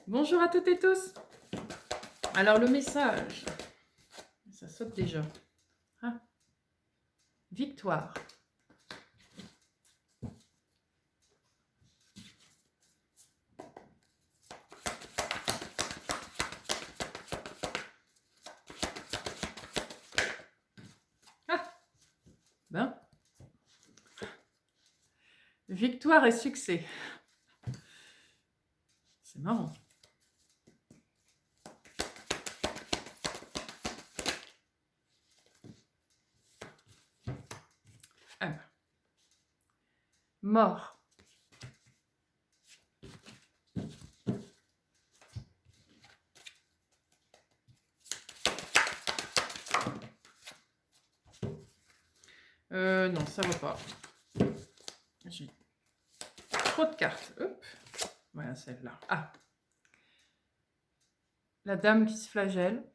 Bonjour à toutes et tous. Alors le message, ça saute déjà. Ah, victoire. Ah, ben. Victoire et succès. C'est marrant. Ah ben. Mort. Non, ça va pas. J'ai trop de cartes. Hop. Voilà celle-là. Ah. La dame qui se flagelle.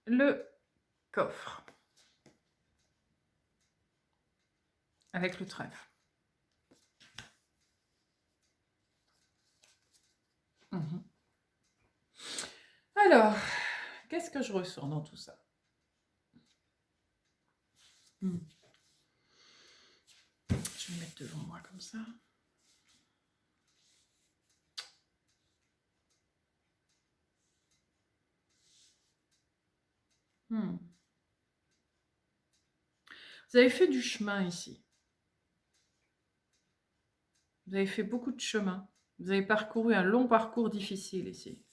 Le coffre. Avec le trèfle. Alors, qu'est-ce que je ressens dans tout ça? Je vais me mettre devant moi comme ça. Vous avez fait du chemin ici. Vous avez fait beaucoup de chemin. Vous avez parcouru un long parcours difficile ici.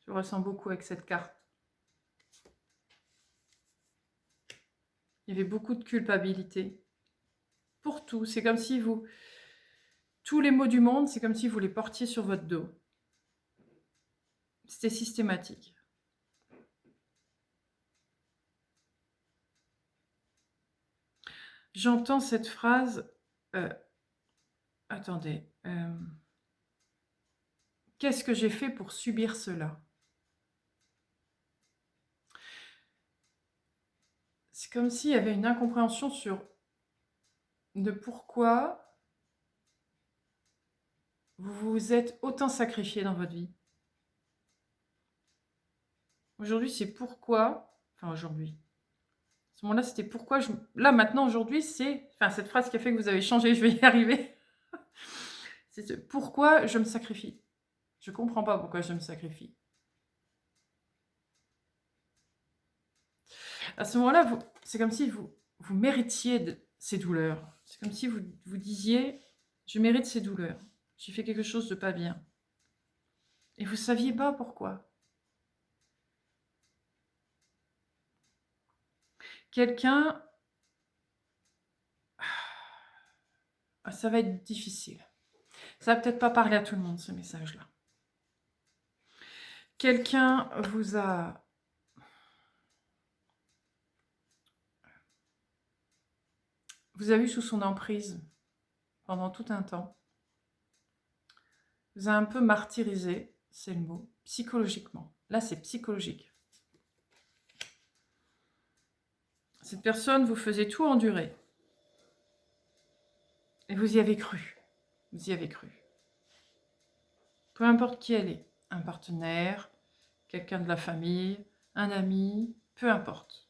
Je ressens beaucoup avec cette carte. Il y avait beaucoup de culpabilité. Pour tout. C'est comme si vous... Tous les maux du monde, c'est comme si vous les portiez sur votre dos. C'était systématique. J'entends cette phrase... attendez. Qu'est-ce que j'ai fait pour subir cela? C'est comme s'il y avait une incompréhension sur de pourquoi vous vous êtes autant sacrifié dans votre vie. Aujourd'hui, c'est pourquoi... Enfin, aujourd'hui. À ce moment-là, c'était pourquoi je... Là, maintenant, aujourd'hui, c'est... Enfin, cette phrase qui a fait que vous avez changé, je vais y arriver. C'est pourquoi je me sacrifie. Je ne comprends pas pourquoi je me sacrifie. À ce moment-là, c'est comme si vous méritiez ces douleurs. C'est comme si vous disiez, je mérite ces douleurs. J'ai fait quelque chose de pas bien. Et vous ne saviez pas pourquoi. Quelqu'un... Ça va être difficile. Ça va peut-être pas parler à tout le monde, ce message-là. Quelqu'un vous a... vous a eu sous son emprise pendant tout un temps. Vous a un peu martyrisé, c'est le mot, psychologiquement. Là, c'est psychologique. Cette personne vous faisait tout endurer. Et vous y avez cru. Vous y avez cru. Peu importe qui elle est. Un partenaire, quelqu'un de la famille, un ami, peu importe.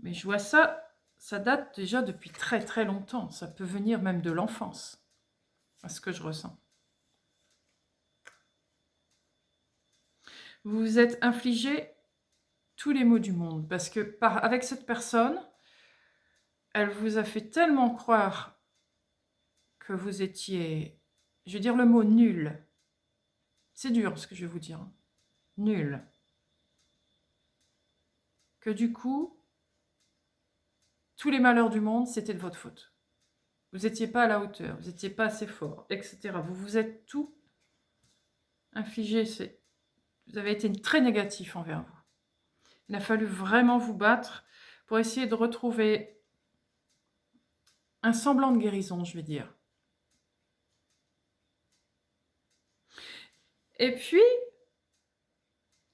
Mais je vois ça, ça date déjà depuis très très longtemps. Ça peut venir même de l'enfance, à ce que je ressens. Vous vous êtes infligé tous les maux du monde. Parce que avec cette personne, elle vous a fait tellement croire que vous étiez, je vais dire le mot nul. C'est dur ce que je vais vous dire. Nul. Que du coup, tous les malheurs du monde, c'était de votre faute. Vous n'étiez pas à la hauteur, vous n'étiez pas assez fort, etc. Vous vous êtes tout infligé. Vous avez été très négatif envers vous. Il a fallu vraiment vous battre pour essayer de retrouver un semblant de guérison, je vais dire. Et puis,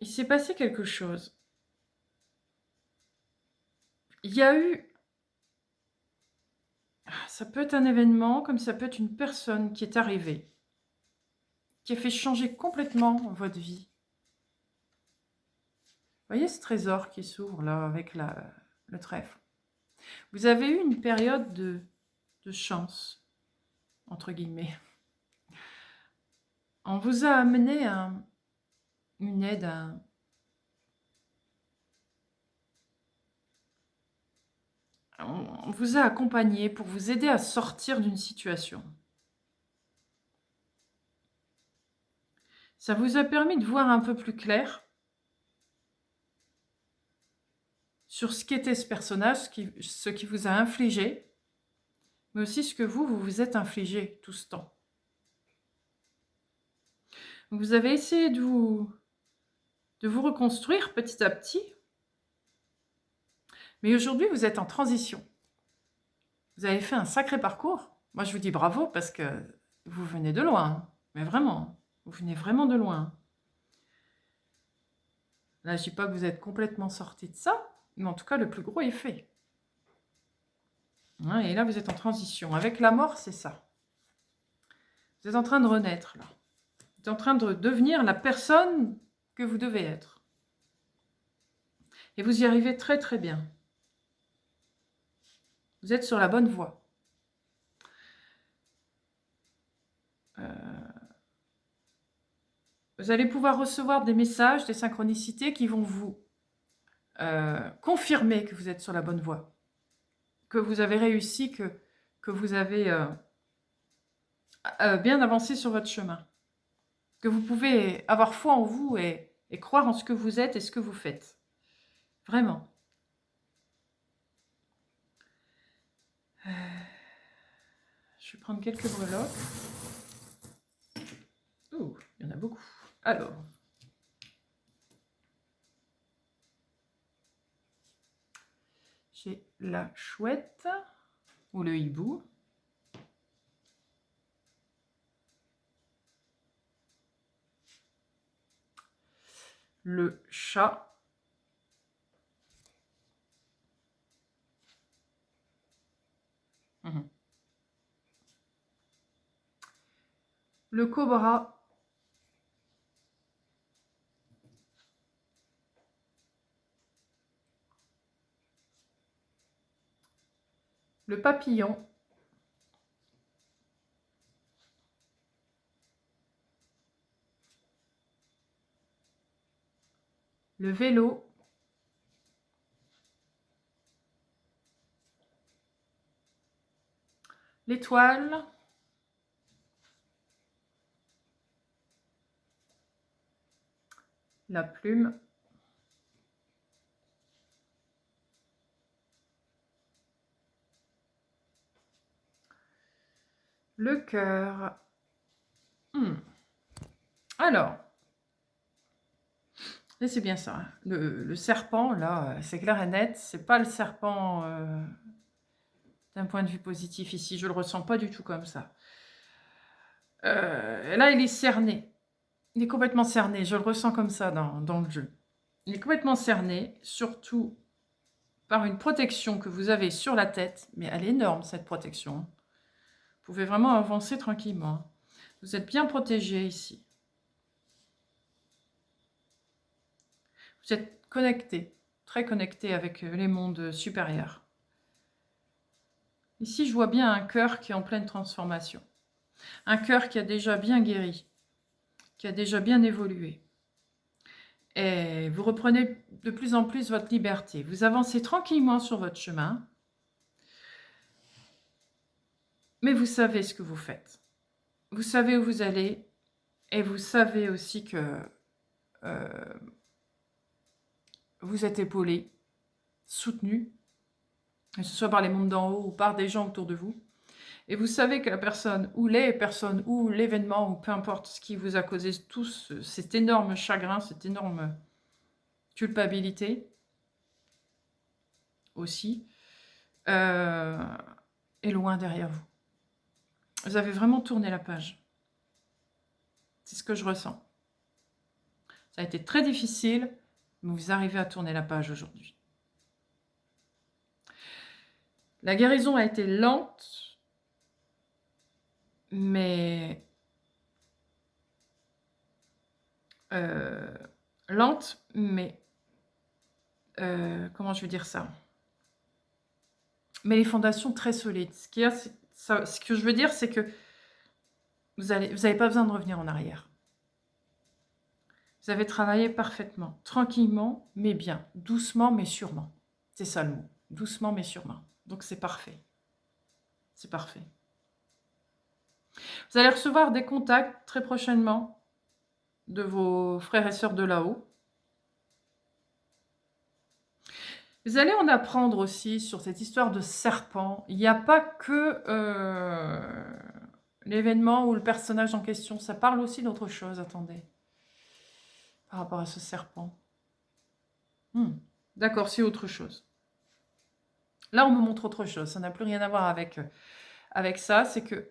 il s'est passé quelque chose. Il y a eu... Ça peut être un événement, comme ça peut être une personne qui est arrivée, qui a fait changer complètement votre vie. Vous voyez ce trésor qui s'ouvre là avec le trèfle. Vous avez eu une période de chance, entre guillemets. On vous a amené une aide, on vous a accompagné pour vous aider à sortir d'une situation. Ça vous a permis de voir un peu plus clair sur ce qu'était ce personnage, ce qui vous a infligé, mais aussi ce que vous vous êtes infligé tout ce temps. Vous avez essayé de vous reconstruire petit à petit, mais aujourd'hui, vous êtes en transition. Vous avez fait un sacré parcours. Moi, je vous dis bravo parce que vous venez de loin, hein. Mais vraiment, vous venez vraiment de loin. Là, je ne dis pas que vous êtes complètement sorti de ça, mais en tout cas, le plus gros est fait. Hein, et là, vous êtes en transition. Avec la mort, c'est ça. Vous êtes en train de renaître, là. Vous êtes en train de devenir la personne que vous devez être. Et vous y arrivez très, très bien. Vous êtes sur la bonne voie. Vous allez pouvoir recevoir des messages, des synchronicités qui vont vous confirmer que vous êtes sur la bonne voie, que vous avez réussi, que vous avez bien avancé sur votre chemin, que vous pouvez avoir foi en vous et croire en ce que vous êtes et ce que vous faites. Vraiment. Je vais prendre quelques breloques. Ouh, il y en a beaucoup. Alors, j'ai la chouette ou le hibou. Le chat. Le cobra. Le papillon. Le vélo. L'étoile. La plume. Le cœur. Alors, et c'est bien ça. Le serpent, là, c'est clair et net. C'est pas le serpent d'un point de vue positif ici. Je le ressens pas du tout comme ça. Là, il est cerné. Il est complètement cerné. Je le ressens comme ça dans le jeu. Il est complètement cerné, surtout par une protection que vous avez sur la tête. Mais elle est énorme, cette protection. Vous pouvez vraiment avancer tranquillement. Vous êtes bien protégé ici. Vous êtes connecté, très connecté avec les mondes supérieurs. Ici, je vois bien un cœur qui est en pleine transformation. Un cœur qui a déjà bien guéri, qui a déjà bien évolué. Et vous reprenez de plus en plus votre liberté. Vous avancez tranquillement sur votre chemin, mais vous savez ce que vous faites. Vous savez où vous allez, et vous savez aussi que vous êtes épaulé, soutenu, que ce soit par les mondes d'en haut ou par des gens autour de vous. Et vous savez que la personne ou les personnes ou l'événement ou peu importe ce qui vous a causé tout cet énorme chagrin, cette énorme culpabilité aussi, est loin derrière vous. Vous avez vraiment tourné la page. C'est ce que je ressens. Ça a été très difficile, mais vous arrivez à tourner la page aujourd'hui. La guérison a été lente, mais comment je vais dire ça? Mais les fondations très solides. Ce que je veux dire, c'est que vous n'avez pas besoin de revenir en arrière. Vous avez travaillé parfaitement, tranquillement, mais bien, doucement, mais sûrement. C'est ça le mot, doucement, mais sûrement. Donc c'est parfait. C'est parfait. Vous allez recevoir des contacts très prochainement de vos frères et sœurs de là-haut. Vous allez en apprendre aussi sur cette histoire de serpent. Il n'y a pas que l'événement ou le personnage en question, ça parle aussi d'autre chose, attendez, par rapport à ce serpent. D'accord, c'est autre chose. Là, on me montre autre chose, ça n'a plus rien à voir avec ça, c'est que...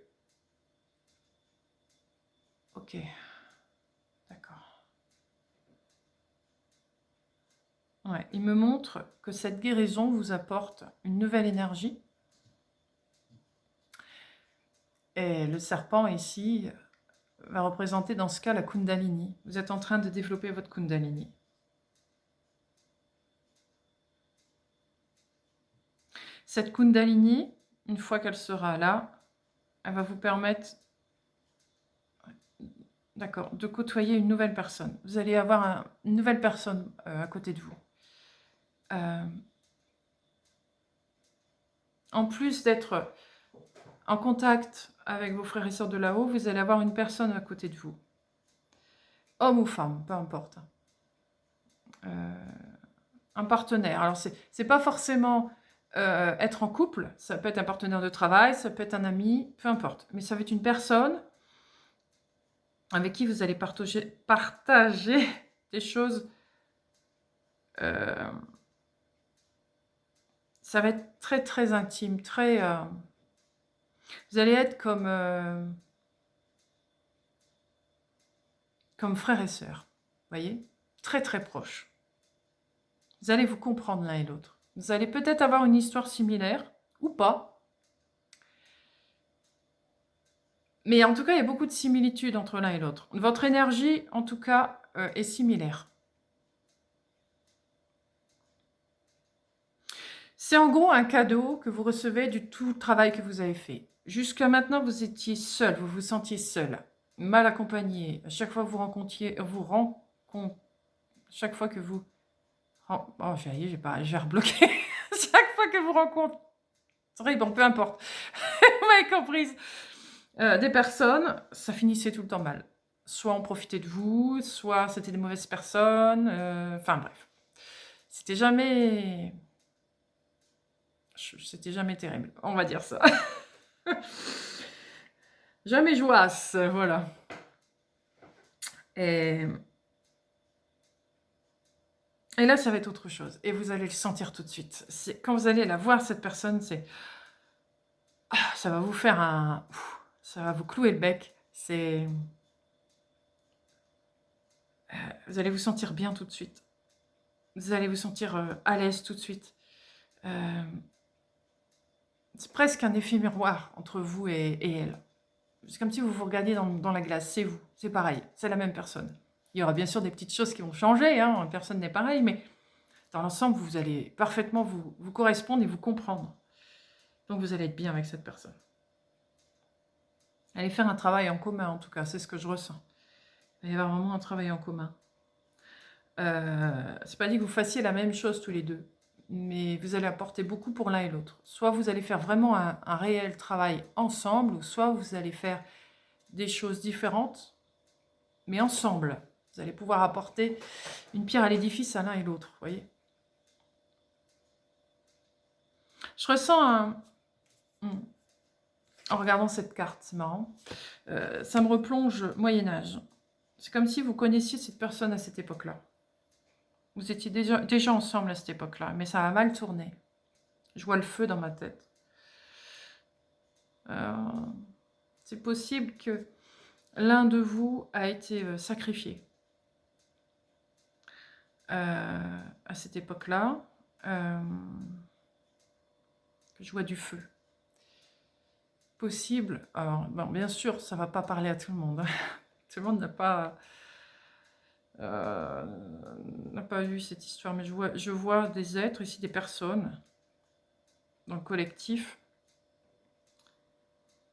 Ok, d'accord. Ouais, il me montre que cette guérison vous apporte une nouvelle énergie. Et le serpent ici va représenter dans ce cas la Kundalini. Vous êtes en train de développer votre Kundalini. Cette Kundalini, une fois qu'elle sera là, elle va vous permettre, d'accord, de côtoyer une nouvelle personne. Vous allez avoir une nouvelle personne à côté de vous. En plus d'être en contact avec vos frères et sœurs de là-haut, vous allez avoir une personne à côté de vous. Homme ou femme, peu importe. Un partenaire. Alors, c'est pas forcément être en couple, ça peut être un partenaire de travail, ça peut être un ami, peu importe. Mais ça va être une personne avec qui vous allez partager des choses. Ça va être très, très intime, très... vous allez être comme frères et sœurs, voyez, très, très proches. Vous allez vous comprendre l'un et l'autre. Vous allez peut-être avoir une histoire similaire, ou pas. Mais en tout cas, il y a beaucoup de similitudes entre l'un et l'autre. Votre énergie, en tout cas, est similaire. C'est en gros un cadeau que vous recevez du tout travail que vous avez fait. Jusqu'à maintenant, vous étiez seul, vous vous sentiez seul, mal accompagné. À chaque fois que vous chaque fois que vous... Oh, j'ai rebloqué. Chaque fois que vous rencontrez, bon, peu importe. Vous m'avez comprise. Des personnes, ça finissait tout le temps mal. Soit on profitait de vous, soit c'était des mauvaises personnes. Enfin bref. C'était jamais terrible, on va dire ça. Jamais joasse, voilà. Et là, ça va être autre chose. Et vous allez le sentir tout de suite. Quand vous allez la voir, cette personne, ça va vous faire ça va vous clouer le bec. Vous allez vous sentir bien tout de suite. Vous allez vous sentir à l'aise tout de suite. C'est presque un effet miroir entre vous et elle. C'est comme si vous vous regardiez dans la glace. C'est vous, c'est pareil, c'est la même personne. Il y aura bien sûr des petites choses qui vont changer, hein, personne n'est pareil, mais dans l'ensemble, vous allez parfaitement vous correspondre et vous comprendre. Donc vous allez être bien avec cette personne. Allez faire un travail en commun, en tout cas, c'est ce que je ressens. Il va y avoir vraiment un travail en commun. C'est pas dit que vous fassiez la même chose tous les deux, mais vous allez apporter beaucoup pour l'un et l'autre. Soit vous allez faire vraiment un réel travail ensemble, ou soit vous allez faire des choses différentes, mais ensemble. Vous allez pouvoir apporter une pierre à l'édifice à l'un et l'autre, vous voyez. Je ressens en regardant cette carte, c'est marrant, ça me replonge Moyen-Âge. C'est comme si vous connaissiez cette personne à cette époque-là. Vous étiez déjà ensemble à cette époque-là, mais ça a mal tourné. Je vois le feu dans ma tête. C'est possible que l'un de vous a été sacrifié. à cette époque-là. Je vois du feu. Possible. Alors, bon, bien sûr, ça ne va pas parler à tout le monde. Tout le monde n'a pas vu cette histoire, mais je vois des êtres ici, des personnes dans le collectif.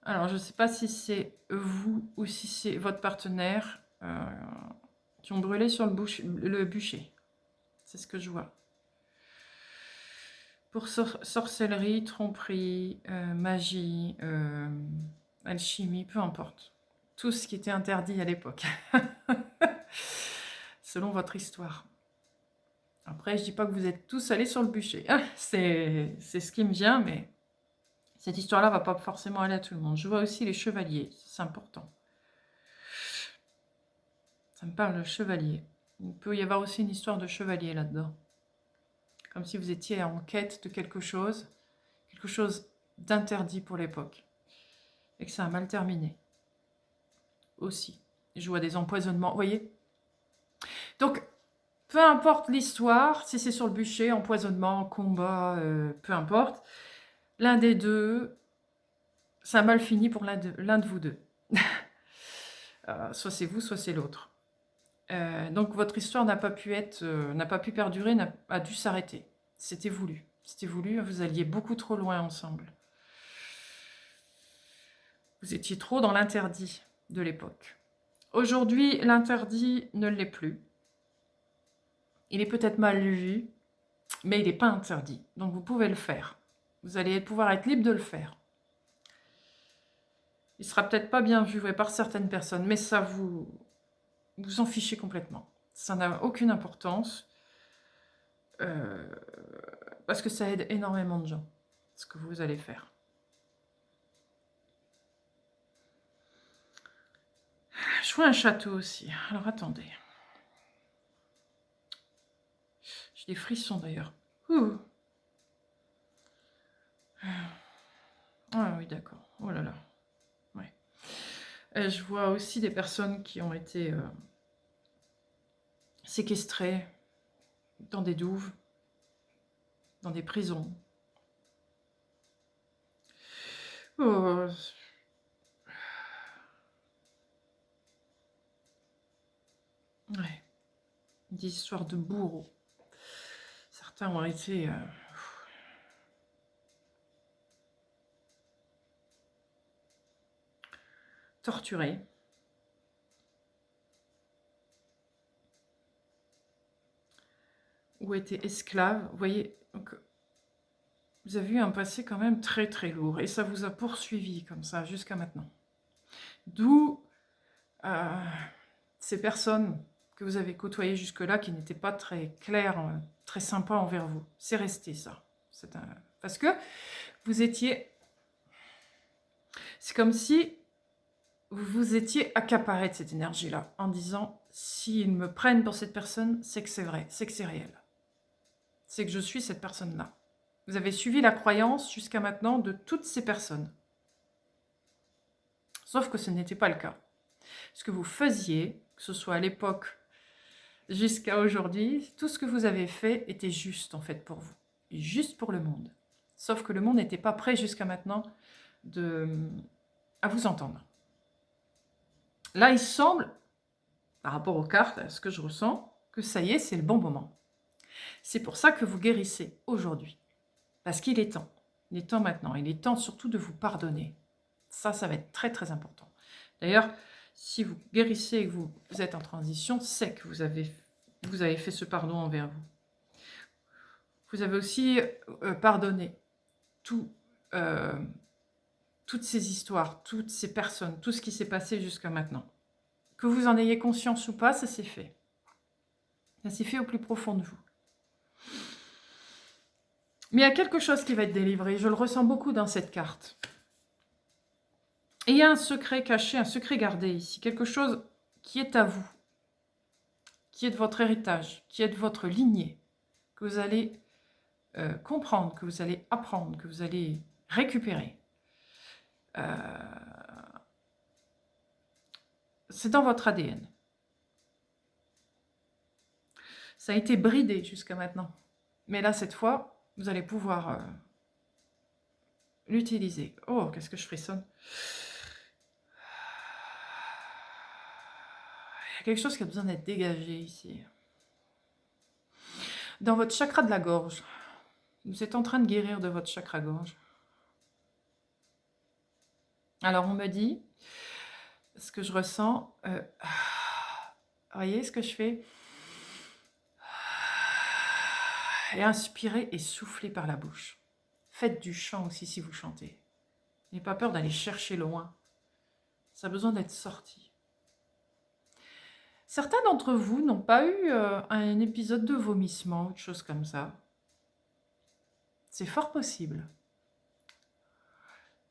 Alors, je ne sais pas si c'est vous ou si c'est votre partenaire qui ont brûlé sur le bûcher. C'est ce que je vois. Pour sorcellerie, tromperie, magie, alchimie, peu importe. Tout ce qui était interdit à l'époque. Selon votre histoire. Après, je ne dis pas que vous êtes tous allés sur le bûcher. C'est ce qui me vient, mais cette histoire-là ne va pas forcément aller à tout le monde. Je vois aussi les chevaliers, c'est important. Ça me parle de chevalier. Il peut y avoir aussi une histoire de chevalier là-dedans. Comme si vous étiez en quête de quelque chose d'interdit pour l'époque. Et que ça a mal terminé. Aussi. Je vois des empoisonnements, vous voyez. Donc, peu importe l'histoire, si c'est sur le bûcher, empoisonnement, combat, peu importe, l'un des deux, ça a mal fini pour l'un de vous deux. Soit c'est vous, soit c'est l'autre. Donc votre histoire n'a pas pu perdurer, a dû s'arrêter. C'était voulu. C'était voulu, vous alliez beaucoup trop loin ensemble. Vous étiez trop dans l'interdit de l'époque. Aujourd'hui, l'interdit ne l'est plus. Il est peut-être mal vu, mais il n'est pas interdit. Donc vous pouvez le faire. Vous allez pouvoir être libre de le faire. Il ne sera peut-être pas bien vu par certaines personnes, mais ça vous en fichez complètement. Ça n'a aucune importance. Parce que ça aide énormément de gens, ce que vous allez faire. Je vois un château aussi. Alors attendez. J'ai des frissons d'ailleurs. Ah oui, d'accord. Oh là là. Ouais. Je vois aussi des personnes qui ont été séquestrées dans des douves, dans des prisons. Oh. Ouais. Des histoires de bourreaux. Certains ont été torturés. Ou étaient esclaves. Vous voyez, donc, vous avez eu un passé quand même très très lourd. Et ça vous a poursuivi comme ça jusqu'à maintenant. D'où ces personnes que vous avez côtoyées jusque-là qui n'étaient pas très claires, très sympas envers vous. C'est resté ça. Parce que vous étiez... C'est comme si vous vous étiez accaparé de cette énergie-là en disant, s'ils me prennent pour cette personne, c'est que c'est vrai, c'est que c'est réel. C'est que je suis cette personne-là. Vous avez suivi la croyance jusqu'à maintenant de toutes ces personnes. Sauf que ce n'était pas le cas. Ce que vous faisiez, que ce soit à l'époque jusqu'à aujourd'hui, tout ce que vous avez fait était juste en fait pour vous. Et juste pour le monde. Sauf que le monde n'était pas prêt jusqu'à maintenant à vous entendre. Là, il semble, par rapport aux cartes, à ce que je ressens, que ça y est, c'est le bon moment. C'est pour ça que vous guérissez aujourd'hui. Parce qu'il est temps. Il est temps maintenant. Il est temps surtout de vous pardonner. Ça va être très très important. D'ailleurs, si vous guérissez et que vous êtes en transition, c'est que vous avez fait ce pardon envers vous. Vous avez aussi pardonné toutes ces histoires, toutes ces personnes, tout ce qui s'est passé jusqu'à maintenant. Que vous en ayez conscience ou pas, ça s'est fait. Ça s'est fait au plus profond de vous. Mais il y a quelque chose qui va être délivré. Je le ressens beaucoup dans cette carte. Et il y a un secret caché, un secret gardé ici. Quelque chose qui est à vous. Qui est de votre héritage. Qui est de votre lignée. Que vous allez comprendre, que vous allez apprendre, que vous allez récupérer. C'est dans votre ADN. Ça a été bridé jusqu'à maintenant. Mais là, cette fois, vous allez pouvoir l'utiliser. Oh, qu'est-ce que je frissonne. Il y a quelque chose qui a besoin d'être dégagé ici. Dans votre chakra de la gorge, vous êtes en train de guérir de votre chakra gorge. Alors, on me dit, ce que je ressens, voyez ce que je fais? Et inspirez et soufflez par la bouche. Faites du chant aussi si vous chantez. N'ayez pas peur d'aller chercher loin. Ça a besoin d'être sorti. Certains d'entre vous n'ont pas eu un épisode de vomissement ou de choses comme ça. C'est fort possible.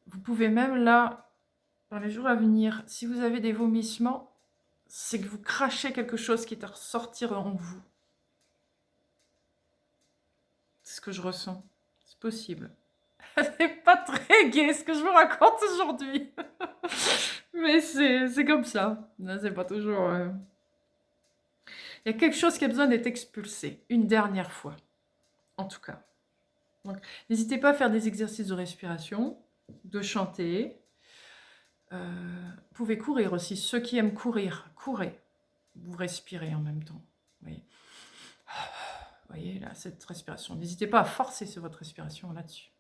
Vous pouvez même là, dans les jours à venir, si vous avez des vomissements, c'est que vous crachez quelque chose qui est à ressortir en vous. C'est ce que je ressens. C'est possible. C'est pas très gai ce que je vous raconte aujourd'hui. Mais c'est comme ça. Là, c'est pas toujours... Il y a quelque chose qui a besoin d'être expulsé. Une dernière fois. En tout cas. Donc, n'hésitez pas à faire des exercices de respiration, de chanter. Vous pouvez courir aussi. Ceux qui aiment courir, courez. Vous respirez en même temps. Vous voyez là, cette respiration. N'hésitez pas à forcer sur votre respiration là-dessus.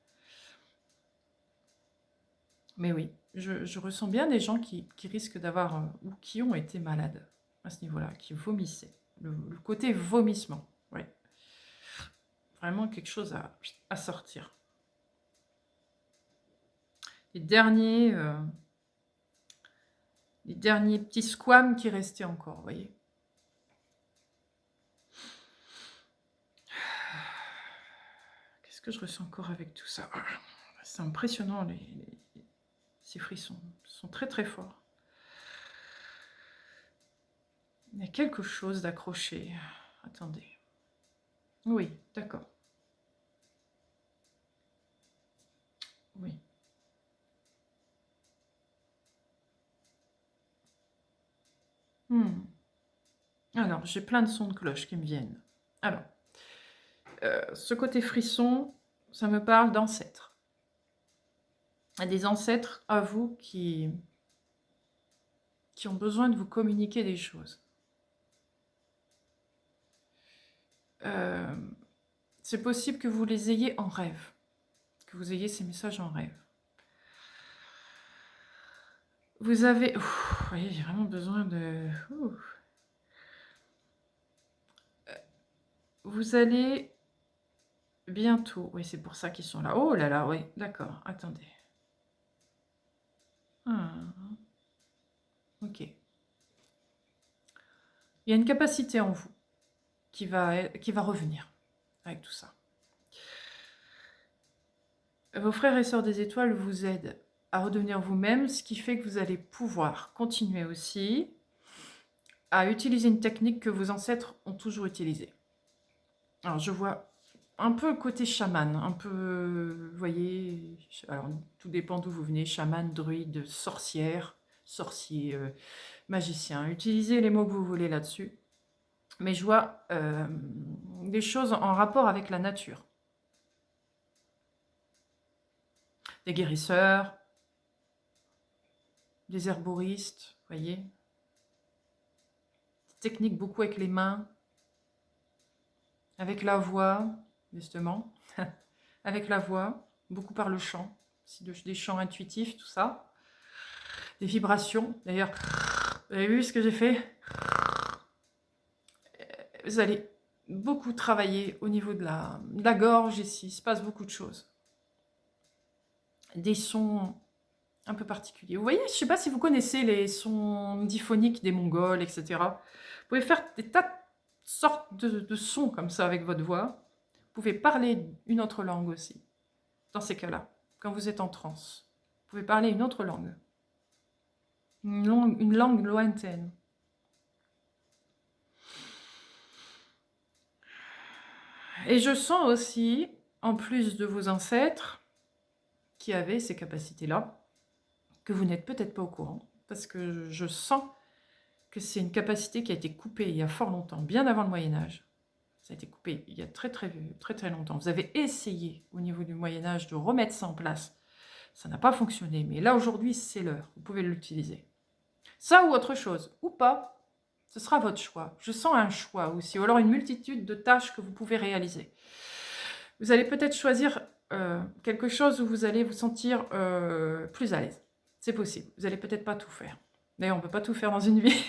Mais oui, je ressens bien des gens qui risquent d'avoir, ou qui ont été malades à ce niveau-là, qui vomissaient. Le côté vomissement, oui. Vraiment quelque chose à sortir. Les derniers petits squames qui restaient encore, vous voyez. Qu'est-ce que je ressens encore avec tout ça? C'est impressionnant, ces frissons sont très très forts. Il y a quelque chose d'accroché. Attendez. Oui, d'accord. Oui. Alors, j'ai plein de sons de cloche qui me viennent. Alors, ce côté frisson, ça me parle d'ancêtres. Il y a des ancêtres à vous qui ont besoin de vous communiquer des choses. C'est possible que vous les ayez en rêve, que vous ayez ces messages en rêve. Vous avez... vous voyez, j'ai vraiment besoin de... Vous allez bientôt... Oui, c'est pour ça qu'ils sont là. Oh là là, oui, d'accord, attendez. Ok. Il y a une capacité en vous qui va revenir avec tout ça. Vos frères et sœurs des étoiles vous aident à redevenir vous-même, ce qui fait que vous allez pouvoir continuer aussi à utiliser une technique que vos ancêtres ont toujours utilisée. Alors, je vois un peu côté chaman, un peu, vous voyez, alors tout dépend d'où vous venez, chaman, druide, sorcière, sorcier, magicien. Utilisez les mots que vous voulez là-dessus. Mais je vois des choses en rapport avec la nature. Des guérisseurs, des herboristes, vous voyez. Des techniques beaucoup avec les mains, avec la voix, justement. Avec la voix, beaucoup par le chant, des chants intuitifs, tout ça. Des vibrations, d'ailleurs, vous avez vu ce que j'ai fait? Vous allez beaucoup travailler au niveau de la gorge ici, il se passe beaucoup de choses. Des sons un peu particuliers. Vous voyez, je ne sais pas si vous connaissez les sons diphoniques des Mongols, etc. Vous pouvez faire des tas de sortes de sons comme ça avec votre voix. Vous pouvez parler une autre langue aussi, dans ces cas-là, quand vous êtes en transe. Vous pouvez parler une autre langue. Une langue lointaine. Et je sens aussi, en plus de vos ancêtres, qui avaient ces capacités-là, que vous n'êtes peut-être pas au courant, parce que je sens que c'est une capacité qui a été coupée il y a fort longtemps, bien avant le Moyen-Âge. Ça a été coupé il y a très longtemps. Vous avez essayé au niveau du Moyen-Âge de remettre ça en place. Ça n'a pas fonctionné, mais là aujourd'hui c'est l'heure. Vous pouvez l'utiliser. Ça ou autre chose, ou pas, ce sera votre choix. Je sens un choix aussi, ou alors une multitude de tâches que vous pouvez réaliser. Vous allez peut-être choisir quelque chose où vous allez vous sentir plus à l'aise. C'est possible. Vous n'allez peut-être pas tout faire. D'ailleurs, on ne peut pas tout faire dans une vie.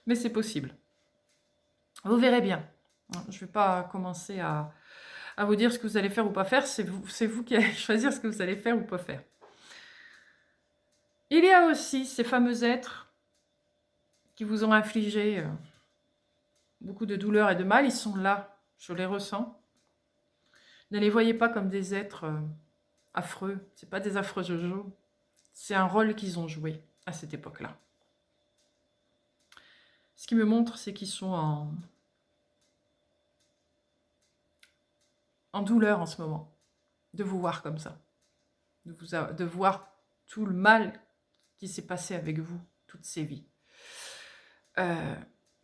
Mais c'est possible. Vous verrez bien. Je ne vais pas commencer à vous dire ce que vous allez faire ou pas faire. C'est vous qui allez choisir ce que vous allez faire ou pas faire. Il y a aussi ces fameux êtres qui vous ont infligé beaucoup de douleur et de mal. Ils sont là. Je les ressens. Ne les voyez pas comme des êtres affreux. Ce n'est pas des affreux Jojo. C'est un rôle qu'ils ont joué à cette époque-là. Ce qui me montre, c'est qu'ils sont en douleur en ce moment, de vous voir comme ça, de voir tout le mal qui s'est passé avec vous, toutes ces vies.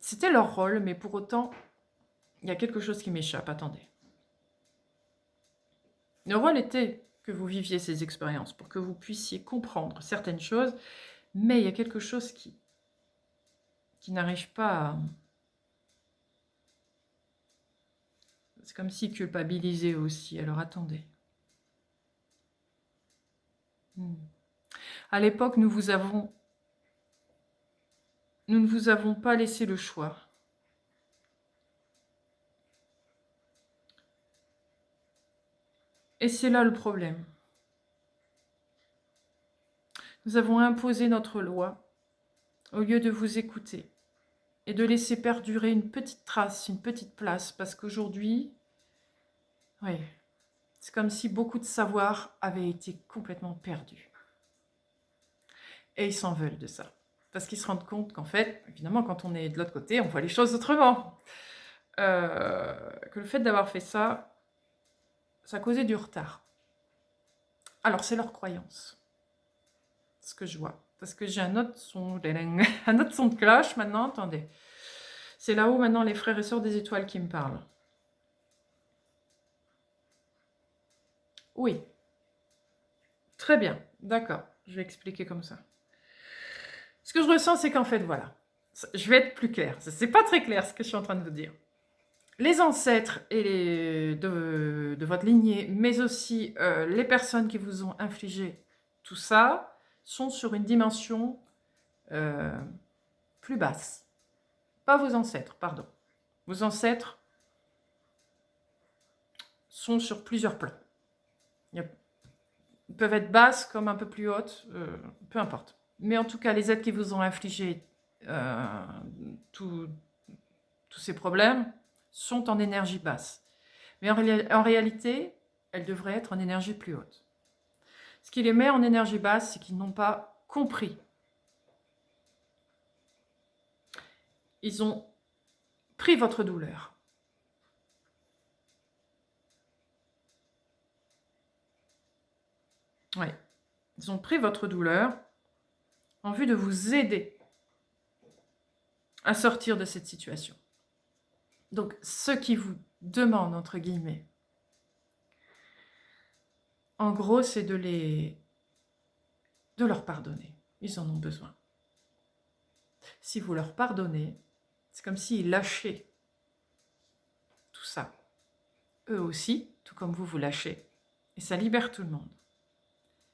C'était leur rôle, mais pour autant, il y a quelque chose qui m'échappe, attendez. Le rôle était que vous viviez ces expériences, pour que vous puissiez comprendre certaines choses, mais il y a quelque chose qui n'arrive pas à... C'est comme si culpabilisé aussi. Alors attendez. À l'époque, nous ne vous avons pas laissé le choix. Et c'est là le problème. Nous avons imposé notre loi au lieu de vous écouter et de laisser perdurer une petite trace, une petite place, parce qu'aujourd'hui, oui, c'est comme si beaucoup de savoir avait été complètement perdu. Et ils s'en veulent de ça. Parce qu'ils se rendent compte qu'en fait, évidemment, quand on est de l'autre côté, on voit les choses autrement. Que le fait d'avoir fait ça, ça causait du retard. Alors, c'est leur croyance. Ce que je vois. Parce que j'ai un autre son, un autre son de cloche maintenant, attendez. C'est là-haut maintenant les frères et sœurs des étoiles qui me parlent. Oui. Très bien, d'accord. Je vais expliquer comme ça. Ce que je ressens, c'est qu'en fait, voilà. Je vais être plus clair. C'est pas très clair ce que je suis en train de vous dire. Les ancêtres et de votre lignée, mais aussi les personnes qui vous ont infligé tout ça, sont sur une dimension plus basse. Pas vos ancêtres, pardon. Vos ancêtres sont sur plusieurs plans. Ils peuvent être basses comme un peu plus hautes, peu importe. Mais en tout cas, les êtres qui vous ont infligé tous ces problèmes sont en énergie basse. Mais en réalité, elles devraient être en énergie plus haute. Ce qui les met en énergie basse, c'est qu'ils n'ont pas compris. Ils ont pris votre douleur. Oui, ils ont pris votre douleur en vue de vous aider à sortir de cette situation. Donc, ce qui vous demandent, entre guillemets, en gros, c'est de leur pardonner. Ils en ont besoin. Si vous leur pardonnez, c'est comme s'ils lâchaient tout ça. Eux aussi, tout comme vous lâchez. Et ça libère tout le monde.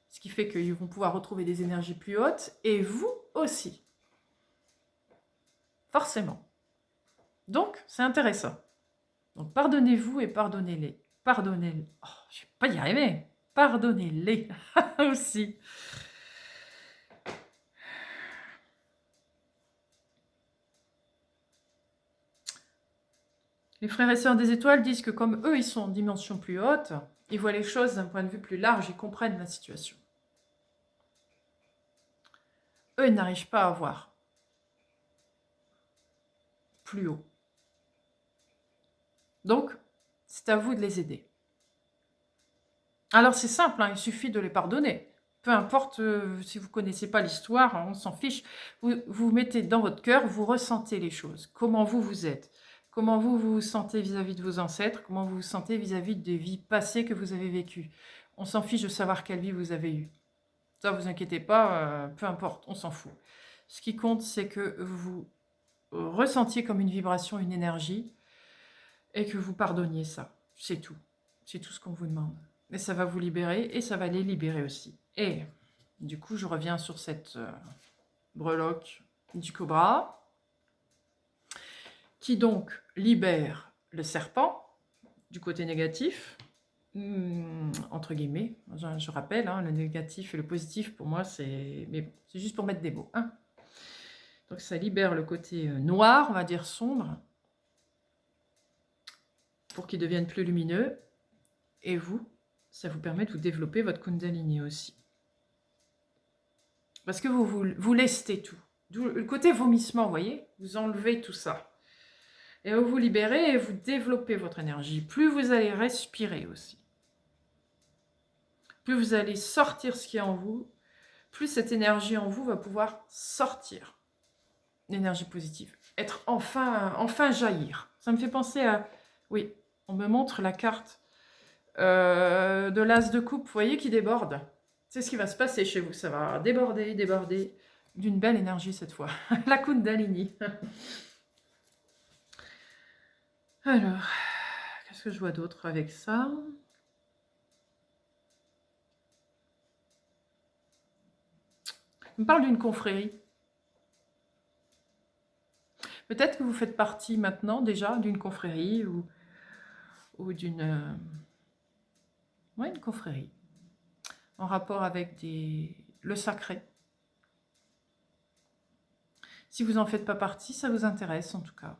Ce qui fait qu'ils vont pouvoir retrouver des énergies plus hautes, et vous aussi. Forcément. Donc, c'est intéressant. Donc, pardonnez-vous et pardonnez-les. Pardonnez-les. Oh, je ne vais pas y arriver. Pardonnez-les aussi. Les frères et sœurs des étoiles disent que comme eux, ils sont en dimension plus haute, ils voient les choses d'un point de vue plus large, ils comprennent la situation. Eux, ils n'arrivent pas à voir plus haut. Donc, c'est à vous de les aider. Alors, c'est simple, il suffit de les pardonner. Peu importe si vous ne connaissez pas l'histoire, on s'en fiche. Vous mettez dans votre cœur, vous ressentez les choses. Comment vous êtes. comment vous vous sentez vis-à-vis de vos ancêtres, comment vous vous sentez vis-à-vis des vies passées que vous avez vécues. On s'en fiche de savoir quelle vie vous avez eue. Ça, vous inquiétez pas, peu importe, on s'en fout. Ce qui compte, c'est que vous ressentiez comme une vibration, une énergie, et que vous pardonniez ça. C'est tout. C'est tout ce qu'on vous demande. Et ça va vous libérer, et ça va les libérer aussi. Et du coup, je reviens sur cette breloque du cobra, qui donc libère le serpent du côté négatif, entre guillemets. Je rappelle, hein, le négatif et le positif, pour moi, c'est... Mais bon, c'est juste pour mettre des mots. Hein. Donc ça libère le côté noir, on va dire sombre, pour qu'il devienne plus lumineux. Et vous, ça vous permet de vous développer votre Kundalini aussi. Parce que vous lestez tout. Le côté vomissement, vous voyez, vous enlevez tout ça. Et vous vous libérez et vous développez votre énergie. Plus vous allez respirer aussi. Plus vous allez sortir ce qui est en vous, plus cette énergie en vous va pouvoir sortir. L'énergie positive. Être enfin jaillir. Ça me fait penser à... Oui, on me montre la carte de l'as de coupe, vous voyez, qui déborde. C'est ce qui va se passer chez vous. Ça va déborder, déborder. D'une belle énergie cette fois. La Kundalini. Alors, qu'est-ce que je vois d'autre avec ça? On me parle d'une confrérie. Peut-être que vous faites partie maintenant déjà d'une confrérie ou d'une... ouais, une confrérie. En rapport avec le sacré. Si vous n'en faites pas partie, ça vous intéresse en tout cas.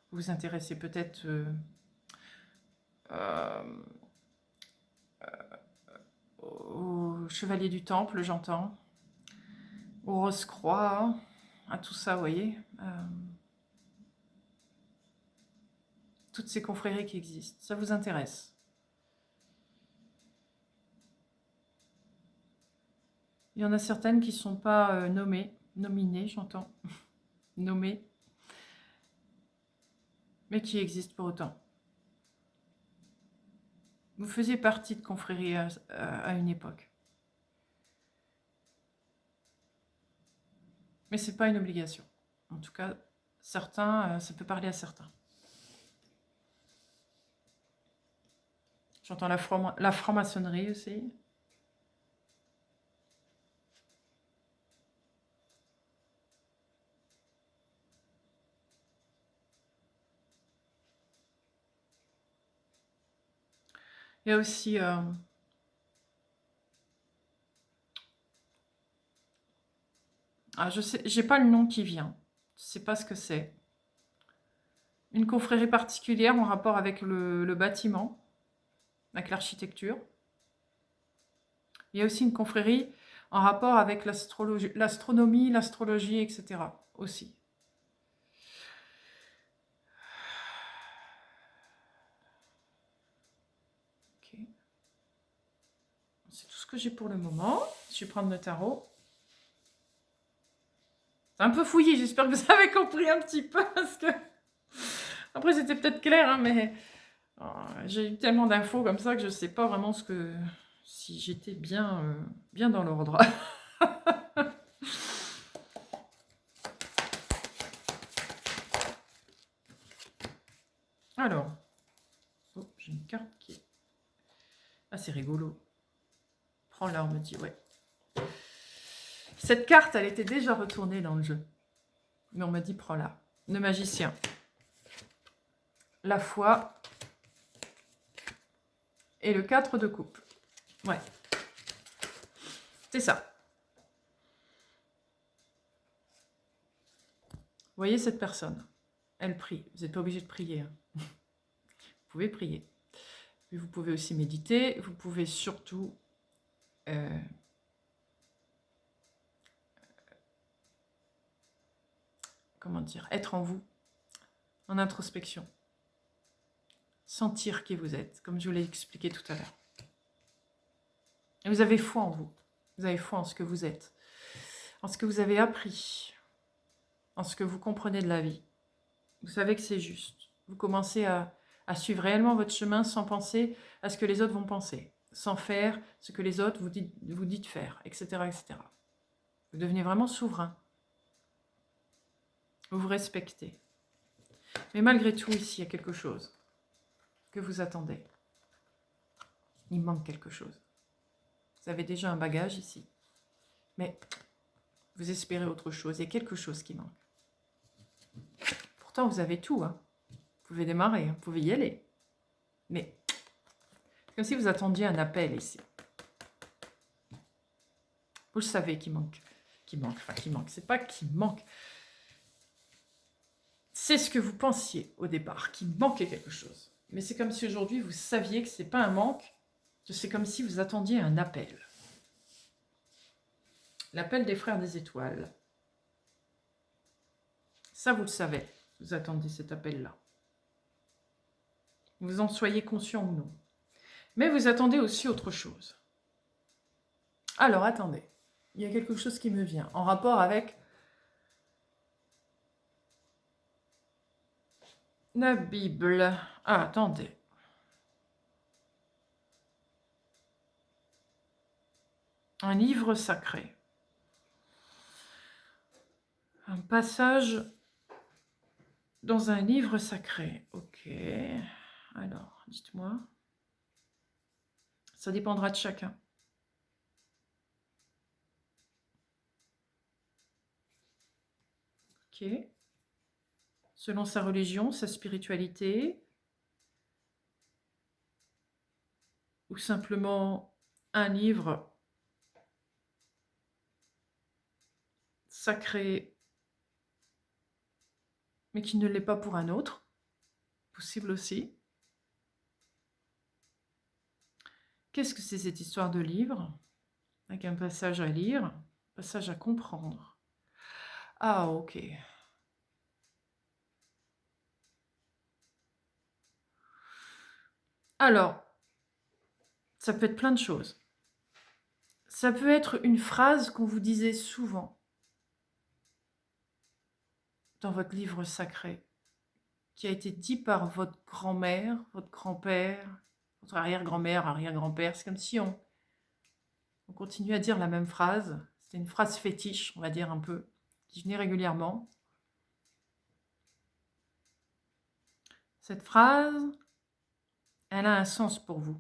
Vous vous intéressez peut-être au chevalier du temple, j'entends, au Rose-Croix, à tout ça, vous voyez. Toutes ces confréries qui existent, ça vous intéresse. Il y en a certaines qui ne sont pas nominées, j'entends, nommées, mais qui existent pour autant. Vous faisiez partie de confréries à une époque. Mais ce n'est pas une obligation. En tout cas, certains, ça peut parler à certains. J'entends la franc-maçonnerie aussi. Il y a aussi... je sais, j'ai pas le nom qui vient. Je sais pas ce que c'est. Une confrérie particulière en rapport avec le bâtiment, avec l'architecture. Il y a aussi une confrérie en rapport avec l'astronomie, l'astrologie, etc. aussi. Ok. C'est tout ce que j'ai pour le moment. Je vais prendre le tarot. C'est un peu fouillé, j'espère que vous avez compris un petit peu, parce que... Après, c'était peut-être clair, hein, mais j'ai eu tellement d'infos comme ça que je ne sais pas vraiment si j'étais bien dans l'ordre. Alors, j'ai une carte qui est... Ah, c'est rigolo. Prends-la, on me dit, ouais. Cette carte, elle était déjà retournée dans le jeu. Mais on m'a dit, prends-la. Le magicien. La foi. Et le 4 de coupe. Ouais. C'est ça. Vous voyez cette personne? Elle prie. Vous n'êtes pas obligé de prier. Hein. Vous pouvez prier. Mais vous pouvez aussi méditer. Vous pouvez surtout... comment dire, être en vous, en introspection. Sentir qui vous êtes, comme je vous l'ai expliqué tout à l'heure. Et vous avez foi en vous. Vous avez foi en ce que vous êtes, en ce que vous avez appris. en ce que vous comprenez de la vie. Vous savez que c'est juste. Vous commencez à suivre réellement votre chemin sans penser à ce que les autres vont penser, sans faire ce que les autres vous dites faire, etc., etc. Vous devenez vraiment souverain. Vous vous respectez. Mais malgré tout, ici, il y a quelque chose que vous attendez. Il manque quelque chose. Vous avez déjà un bagage ici. Mais vous espérez autre chose. Il y a quelque chose qui manque. Pourtant, vous avez tout. Hein. Vous pouvez démarrer, vous pouvez y aller. Mais c'est comme si vous attendiez un appel ici. Vous le savez qu'il manque. C'est pas qu'il manque. C'est ce que vous pensiez au départ, qu'il manquait quelque chose. Mais c'est comme si aujourd'hui vous saviez que c'est pas un manque, que c'est comme si vous attendiez un appel. L'appel des frères des étoiles. Ça, vous le savez. Vous attendez cet appel-là. Vous en soyez conscient ou non. Mais vous attendez aussi autre chose. Alors, attendez. Il y a quelque chose qui me vient en rapport avec la Bible. Ah, attendez. Un livre sacré. Un passage dans un livre sacré. Ok. Alors, dites-moi. Ça dépendra de chacun. Ok. Selon sa religion, sa spiritualité, ou simplement un livre sacré, mais qui ne l'est pas pour un autre, possible aussi. Qu'est-ce que c'est cette histoire de livre, avec un passage à lire, un passage à comprendre? Ah, ok. Alors, ça peut être plein de choses. Ça peut être une phrase qu'on vous disait souvent dans votre livre sacré, qui a été dit par votre grand-mère, votre grand-père, votre arrière-grand-mère, arrière-grand-père. C'est comme si on continue à dire la même phrase. C'était une phrase fétiche, on va dire un peu, qui venait régulièrement. Cette phrase, elle a un sens pour vous.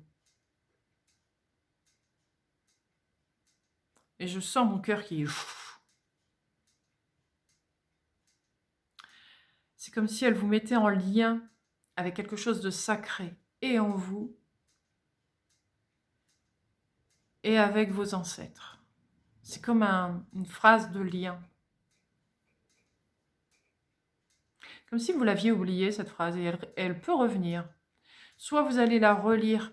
Et je sens mon cœur qui est... C'est comme si elle vous mettait en lien avec quelque chose de sacré, et en vous, et avec vos ancêtres. C'est comme une phrase de lien. Comme si vous l'aviez oubliée, cette phrase, et elle peut revenir. Soit vous allez la relire,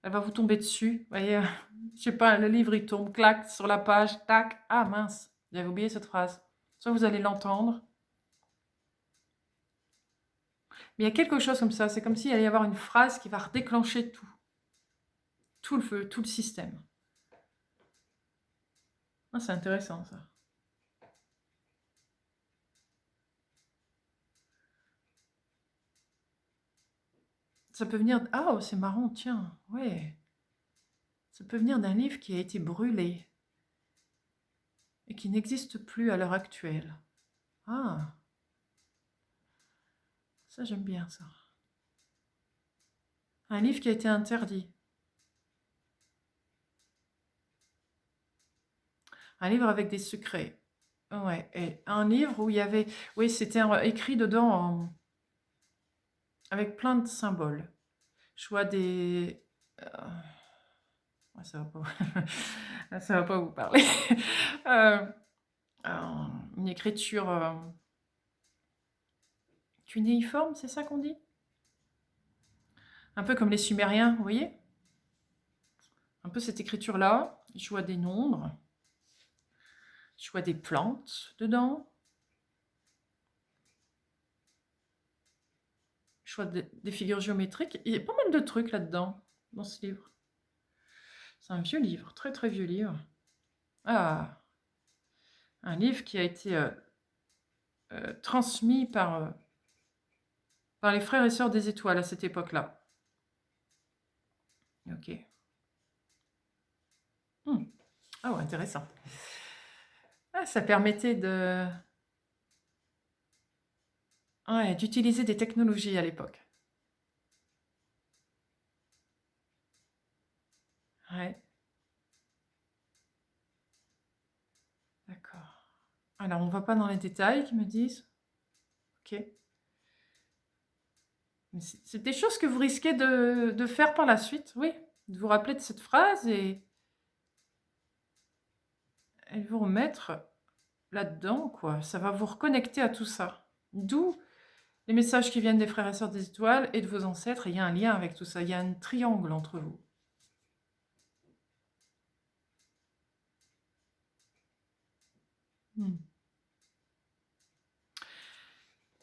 elle va vous tomber dessus. Vous voyez, je sais pas, le livre, il tombe, clac, sur la page, tac. Ah mince, j'avais oublié cette phrase. Soit vous allez l'entendre. Mais il y a quelque chose comme ça, c'est comme s'il allait y avoir une phrase qui va redéclencher tout. Tout le feu, tout le système. Ah, c'est intéressant, ça. Ça peut venir... Ah, oh, c'est marrant, tiens, ouais. Ça peut venir d'un livre qui a été brûlé et qui n'existe plus à l'heure actuelle. Ah, ça j'aime bien ça. Un livre qui a été interdit. Un livre avec des secrets. Ouais, et un livre où il y avait... Oui, c'était écrit dedans avec plein de symboles. Je vois des... ouais, ça va pas... ça va pas vous parler. Une écriture cunéiforme, c'est ça qu'on dit? Un peu comme les Sumériens, vous voyez? Un peu cette écriture-là. Je vois des nombres. Je vois des plantes dedans. Je vois des figures géométriques. Il y a pas mal de trucs là-dedans, dans ce livre. C'est un vieux livre, très très vieux livre. Ah, un livre qui a été transmis par les frères et sœurs des étoiles à cette époque-là. Ok. Ah ouais, intéressant. Ah, ça permettait d'utiliser des technologies à l'époque. Ouais, d'accord. Alors, on ne va pas dans les détails qu'ils me disent. Ok. Mais c'est des choses que vous risquez de faire par la suite, oui. De vous rappeler de cette phrase et de vous remettre là-dedans, quoi. Ça va vous reconnecter à tout ça. D'où les messages qui viennent des frères et sœurs des étoiles et de vos ancêtres. Il y a un lien avec tout ça. Il y a un triangle entre vous.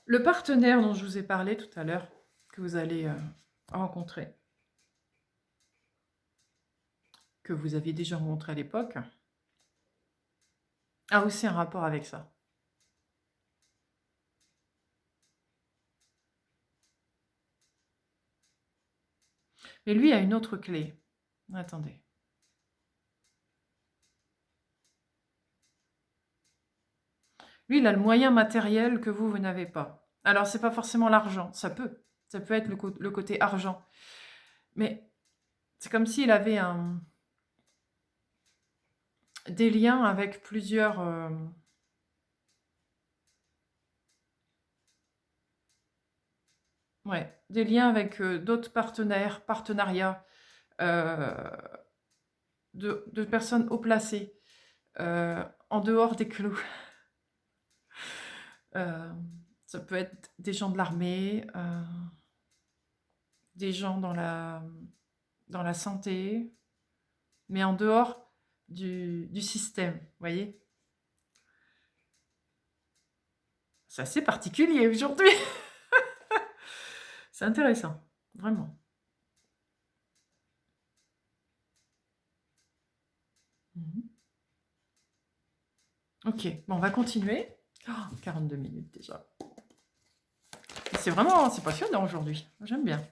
Le partenaire dont je vous ai parlé tout à l'heure, que vous allez rencontrer, que vous aviez déjà rencontré à l'époque, a aussi un rapport avec ça. Mais lui a une autre clé. Attendez. Lui, il a le moyen matériel que vous n'avez pas. Alors, c'est pas forcément l'argent. Ça peut. Ça peut être le côté argent. Mais c'est comme s'il avait des liens avec plusieurs... ouais, des liens avec d'autres partenariats, de personnes haut placées, en dehors des clous. Ça peut être des gens de l'armée, des gens dans la santé, mais en dehors du système, vous voyez. C'est assez particulier aujourd'hui. C'est intéressant, vraiment. Ok, bon, on va continuer. Oh, 42 minutes déjà. C'est passionnant aujourd'hui. J'aime bien.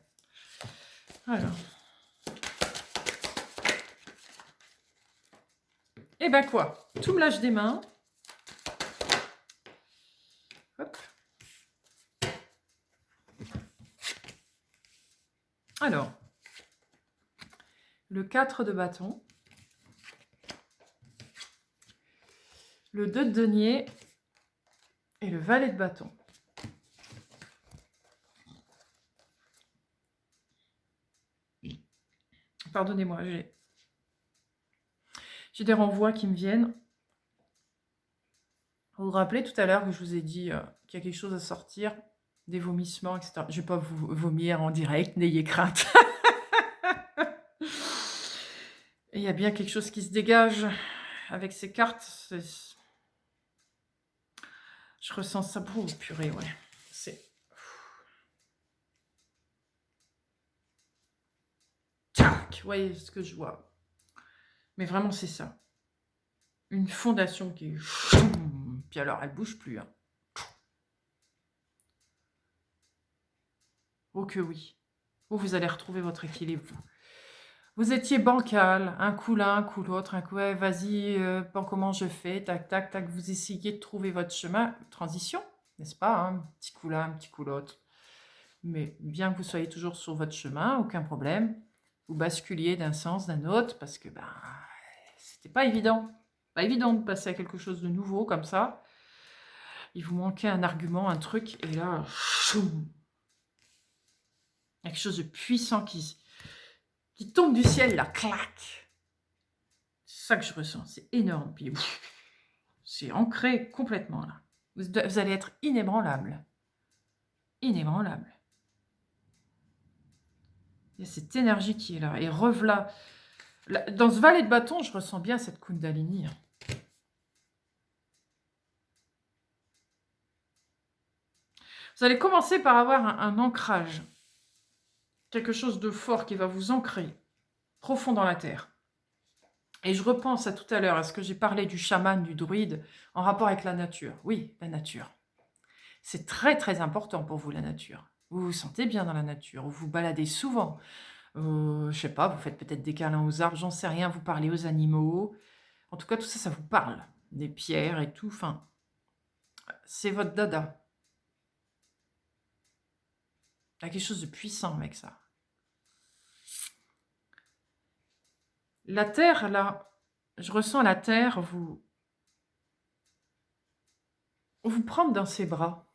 Alors. Eh ben quoi? Tout me lâche des mains. Hop. Alors. Le 4 de bâton. Le 2 de denier. Et le valet de bâton. Pardonnez-moi, j'ai des renvois qui me viennent. Vous vous rappelez tout à l'heure que je vous ai dit qu'il y a quelque chose à sortir, des vomissements, etc. Je ne vais pas vous vomir en direct, n'ayez crainte. Et il y a bien quelque chose qui se dégage avec ces cartes. Je ressens ça. Oh, purée, ouais. C'est... Tac, vous voyez ce que je vois. Mais vraiment, c'est ça. Une fondation qui... Puis alors, elle bouge plus. Hein. Oh que oui. Oh, vous allez retrouver votre équilibre. Vous étiez bancal, un coup l'un, un coup l'autre, un coup, ouais, vas-y, comment je fais, tac, tac, tac, vous essayez de trouver votre chemin, transition, n'est-ce pas, hein, un petit coup l'un, un petit coup l'autre. Mais bien que vous soyez toujours sur votre chemin, aucun problème, vous basculiez d'un sens, d'un autre, parce que c'était pas évident. Pas évident de passer à quelque chose de nouveau comme ça. Il vous manquait un argument, un truc, et là, choum, quelque chose de puissant qui tombe du ciel, là, clac. C'est ça que je ressens, c'est énorme. Puis, c'est ancré complètement, là. Vous allez être inébranlable. Inébranlable. Il y a cette énergie qui est là. Et revoilà. Dans ce valet de bâton, je ressens bien cette Kundalini. Vous allez commencer par avoir un ancrage. Quelque chose de fort qui va vous ancrer profond dans la terre. Et je repense à tout à l'heure, à ce que j'ai parlé du chaman, du druide, en rapport avec la nature. Oui, la nature. C'est très, très important pour vous, la nature. Vous vous sentez bien dans la nature, vous vous baladez souvent. Je sais pas, vous faites peut-être des câlins aux arbres, j'en sais rien, vous parlez aux animaux. En tout cas, tout ça, ça vous parle. Des pierres et tout, enfin, c'est votre dada. Il y a quelque chose de puissant avec ça. La terre, là, je ressens la terre vous prendre dans ses bras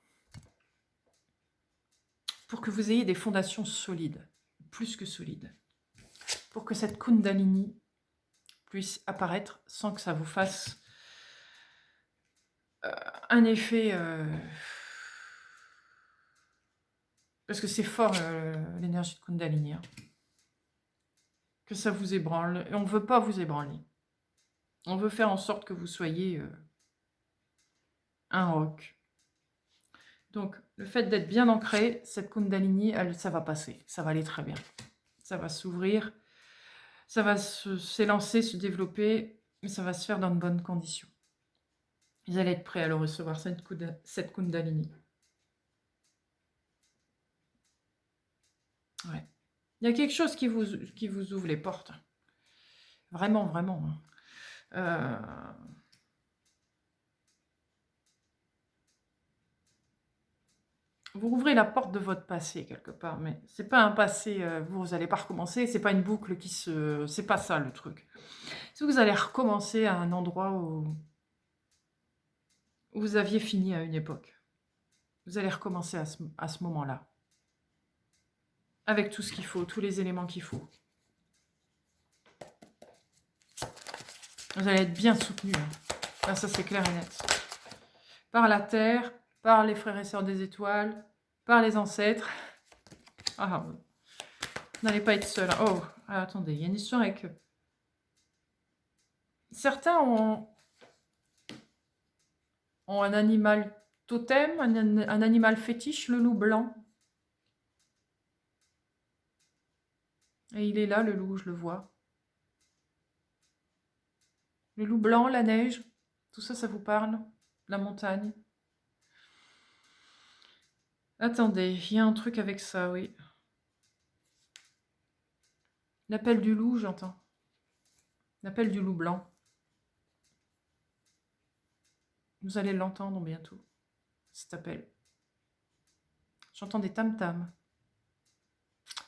pour que vous ayez des fondations solides, plus que solides, pour que cette Kundalini puisse apparaître sans que ça vous fasse un effet... parce que c'est fort, l'énergie de Kundalini, hein. Que ça vous ébranle. Et on ne veut pas vous ébranler. On veut faire en sorte que vous soyez un roc. Donc, le fait d'être bien ancré, cette Kundalini, ça va passer. Ça va aller très bien. Ça va s'ouvrir. Ça va s'élancer, se développer. Mais ça va se faire dans de bonnes conditions. Vous allez être prêts à le recevoir, cette Kundalini. Ouais. Il y a quelque chose qui vous ouvre les portes. Vraiment, vraiment. Vous ouvrez la porte de votre passé quelque part, mais c'est pas un passé, vous allez pas recommencer, c'est pas une boucle qui se... C'est pas ça le truc. C'est que vous allez recommencer à un endroit où vous aviez fini à une époque. Vous allez recommencer à ce moment-là. Avec tout ce qu'il faut, tous les éléments qu'il faut. Vous allez être bien soutenu. Là, ça c'est clair et net. Par la terre, par les frères et sœurs des étoiles, par les ancêtres. Ah, vous n'allez pas être seul. Oh, attendez, il y a une histoire avec... Certains ont un animal totem, un animal fétiche, le loup blanc. Et il est là, le loup, je le vois. Le loup blanc, la neige, tout ça, ça vous parle? La montagne? Attendez, il y a un truc avec ça, oui. L'appel du loup, j'entends. L'appel du loup blanc. Vous allez l'entendre bientôt, cet appel. J'entends des tam-tams.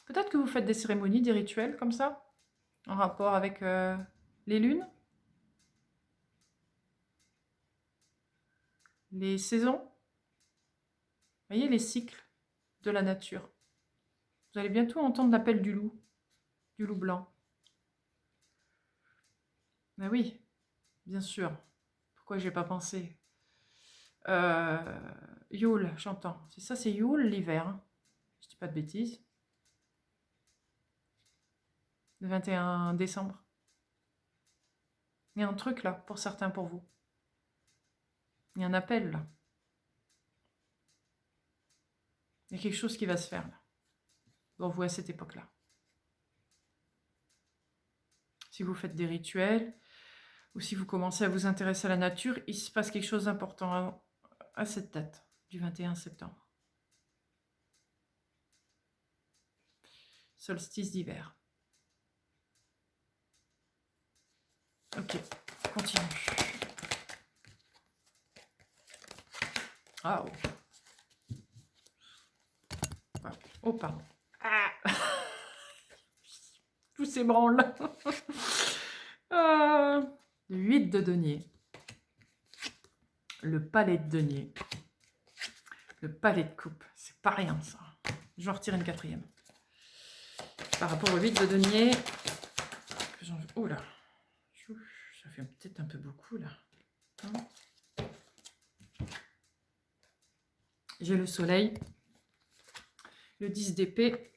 Peut-être que vous faites des cérémonies, des rituels comme ça, en rapport avec les lunes, les saisons. Vous voyez, les cycles de la nature. Vous allez bientôt entendre l'appel du loup blanc. Ben oui, bien sûr. Pourquoi j'ai pas pensé? Yule, j'entends. C'est ça, c'est Yule, l'hiver. Hein. Je dis pas de bêtises. Le 21 décembre. Il y a un truc là, pour certains, pour vous. Il y a un appel là. Il y a quelque chose qui va se faire là. Pour vous à cette époque-là. Si vous faites des rituels, ou si vous commencez à vous intéresser à la nature, il se passe quelque chose d'important à cette date, du 21 septembre. Solstice d'hiver. Ok, continue. Ah oh. Oh pardon. Ah. Tout s'ébranle. Le 8 de denier. Le palais de denier. Le palais de coupe. C'est pas rien ça. Je vais en retirer une quatrième. Par rapport au 8 de denier. Oh là. Ça fait peut-être un peu beaucoup là. J'ai le soleil. Le 10 d'épée.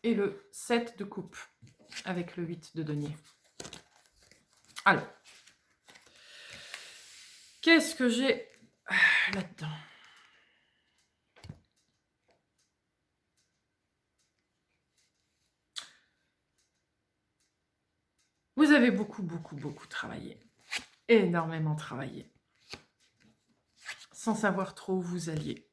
Et le 7 de coupe. Avec le 8 de denier. Alors. Qu'est-ce que j'ai là-dedans? Vous avez beaucoup travaillé. Énormément travaillé. sans savoir trop où vous alliez.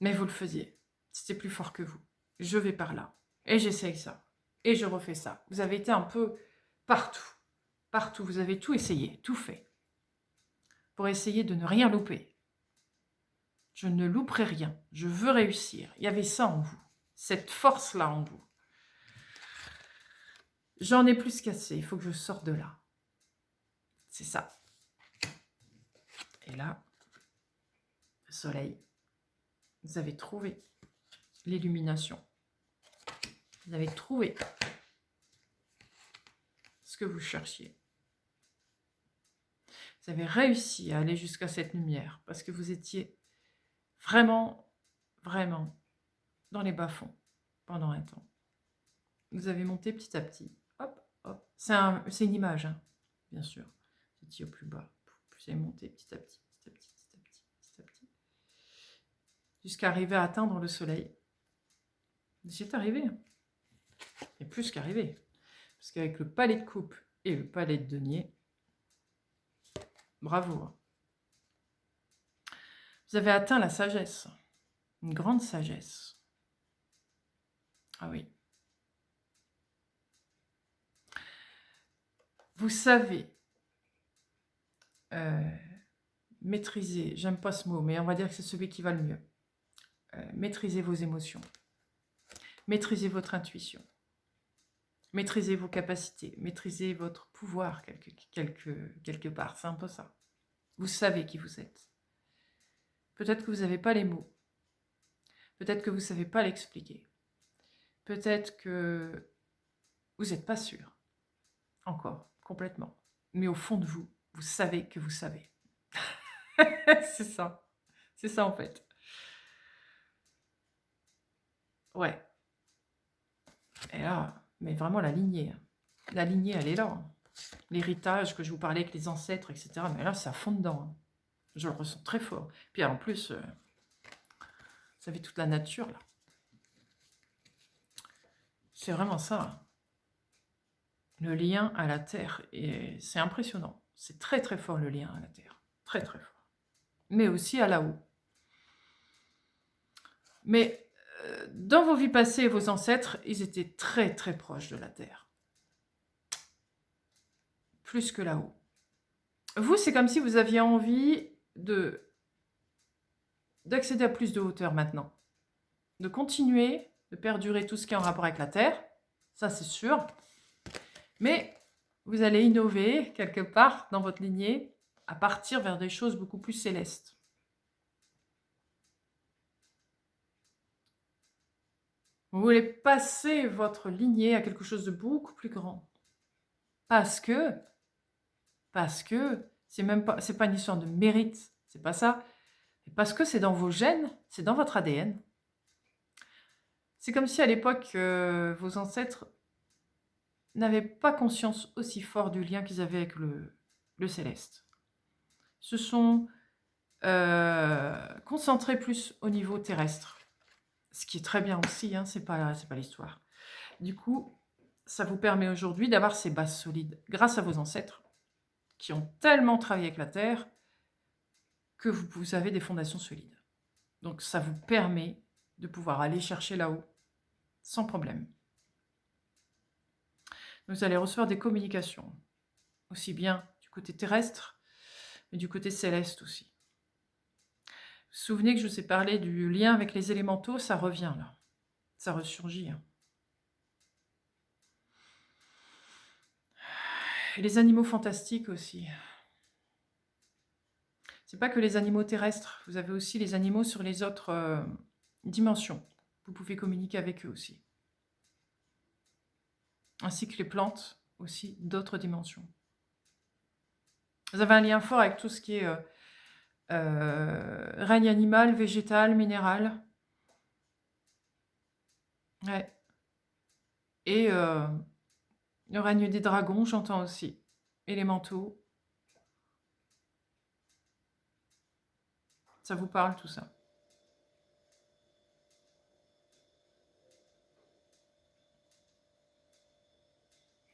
Mais vous le faisiez. C'était plus fort que vous. Je vais par là. Et j'essaye ça. Et je refais ça. Vous avez été un peu partout. Partout. Vous avez tout essayé, tout fait. Pour essayer de ne rien louper. Je ne louperai rien. Je veux réussir. Il y avait ça en vous. Cette force-là en vous. J'en ai plus qu'assez. Il faut que je sorte de là. C'est ça. Et là, le soleil. Vous avez trouvé l'illumination. Vous avez trouvé ce que vous cherchiez. Vous avez réussi à aller jusqu'à cette lumière parce que vous étiez vraiment, vraiment dans les bas-fonds pendant un temps. Vous avez monté petit à petit. Hop, hop. C'est une image, hein, bien sûr. Vous étiez au plus bas. Vous avez monté petit à petit, petit à petit, petit à petit, petit à petit. Jusqu'à arriver à atteindre le soleil. Vous y êtes arrivé. Et plus qu'arrivé. Parce qu'avec le palais de coupe et le palais de denier, bravo. Vous avez atteint la sagesse. Une grande sagesse. Ah oui. Vous savez maîtriser, j'aime pas ce mot, mais on va dire que c'est celui qui va le mieux. Maîtriser vos émotions. Maîtriser votre intuition. Maîtriser vos capacités. Maîtriser votre pouvoir quelque part. C'est un peu ça. Vous savez qui vous êtes. Peut-être que vous n'avez pas les mots. Peut-être que vous ne savez pas l'expliquer. Peut-être que vous n'êtes pas sûr. Encore, complètement. Mais au fond de vous, vous savez que vous savez. C'est ça. C'est ça en fait. Ouais. Et là, mais vraiment la lignée. La lignée, elle est là. L'héritage que je vous parlais avec les ancêtres, etc. Mais là, c'est à fond dedans. Je le ressens très fort. Puis en plus, vous avez toute la nature là. C'est vraiment ça. Le lien à la terre. Et c'est impressionnant. C'est très très fort le lien à la terre. Très très fort. Mais aussi à là-haut. Mais dans vos vies passées, vos ancêtres, ils étaient très très proches de la terre. Plus que là-haut. Vous, c'est comme si vous aviez envie d'accéder à plus de hauteur maintenant. De continuer, de perdurer tout ce qui est en rapport avec la terre. Ça, c'est sûr. Mais vous allez innover quelque part dans votre lignée à partir vers des choses beaucoup plus célestes. Vous voulez passer votre lignée à quelque chose de beaucoup plus grand. Parce que c'est pas une histoire de mérite, c'est pas ça. Parce que c'est dans vos gènes, c'est dans votre ADN. C'est comme si à l'époque, vos ancêtres n'avaient pas conscience aussi fort du lien qu'ils avaient avec le céleste. Se sont concentrés plus au niveau terrestre. Ce qui est très bien aussi, hein, c'est pas l'histoire. Du coup, ça vous permet aujourd'hui d'avoir ces bases solides grâce à vos ancêtres qui ont tellement travaillé avec la Terre que vous avez des fondations solides. Donc ça vous permet de pouvoir aller chercher là-haut sans problème. Vous allez recevoir des communications, aussi bien du côté terrestre, mais du côté céleste aussi. Vous vous souvenez que je vous ai parlé du lien avec les élémentaux, ça revient là. Ça ressurgit. Hein. Et les animaux fantastiques aussi. C'est pas que les animaux terrestres, vous avez aussi les animaux sur les autres dimensions. Vous pouvez communiquer avec eux aussi. Ainsi que les plantes aussi d'autres dimensions. Vous avez un lien fort avec tout ce qui est règne animal, végétal, minéral. Ouais. Et le règne des dragons, j'entends aussi. Élémentaux. Ça vous parle tout ça?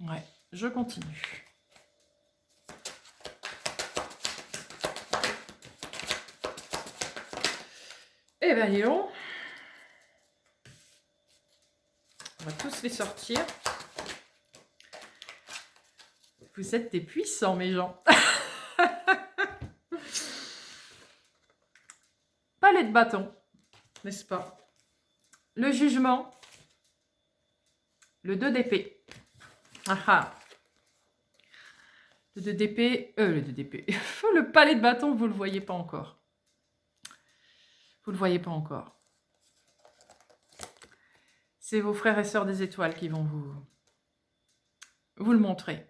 Ouais, je continue. Eh ben, dis donc. On va tous les sortir. Vous êtes des puissants, mes gens. Palais de bâton, n'est-ce pas? Le jugement. Le 2 d'épée. Ah ah. Le 2 d'épée. Le 2 d'épée. Le palais de bâton, vous ne le voyez pas encore. Vous ne le voyez pas encore. C'est vos frères et sœurs des étoiles qui vont vous le montrer.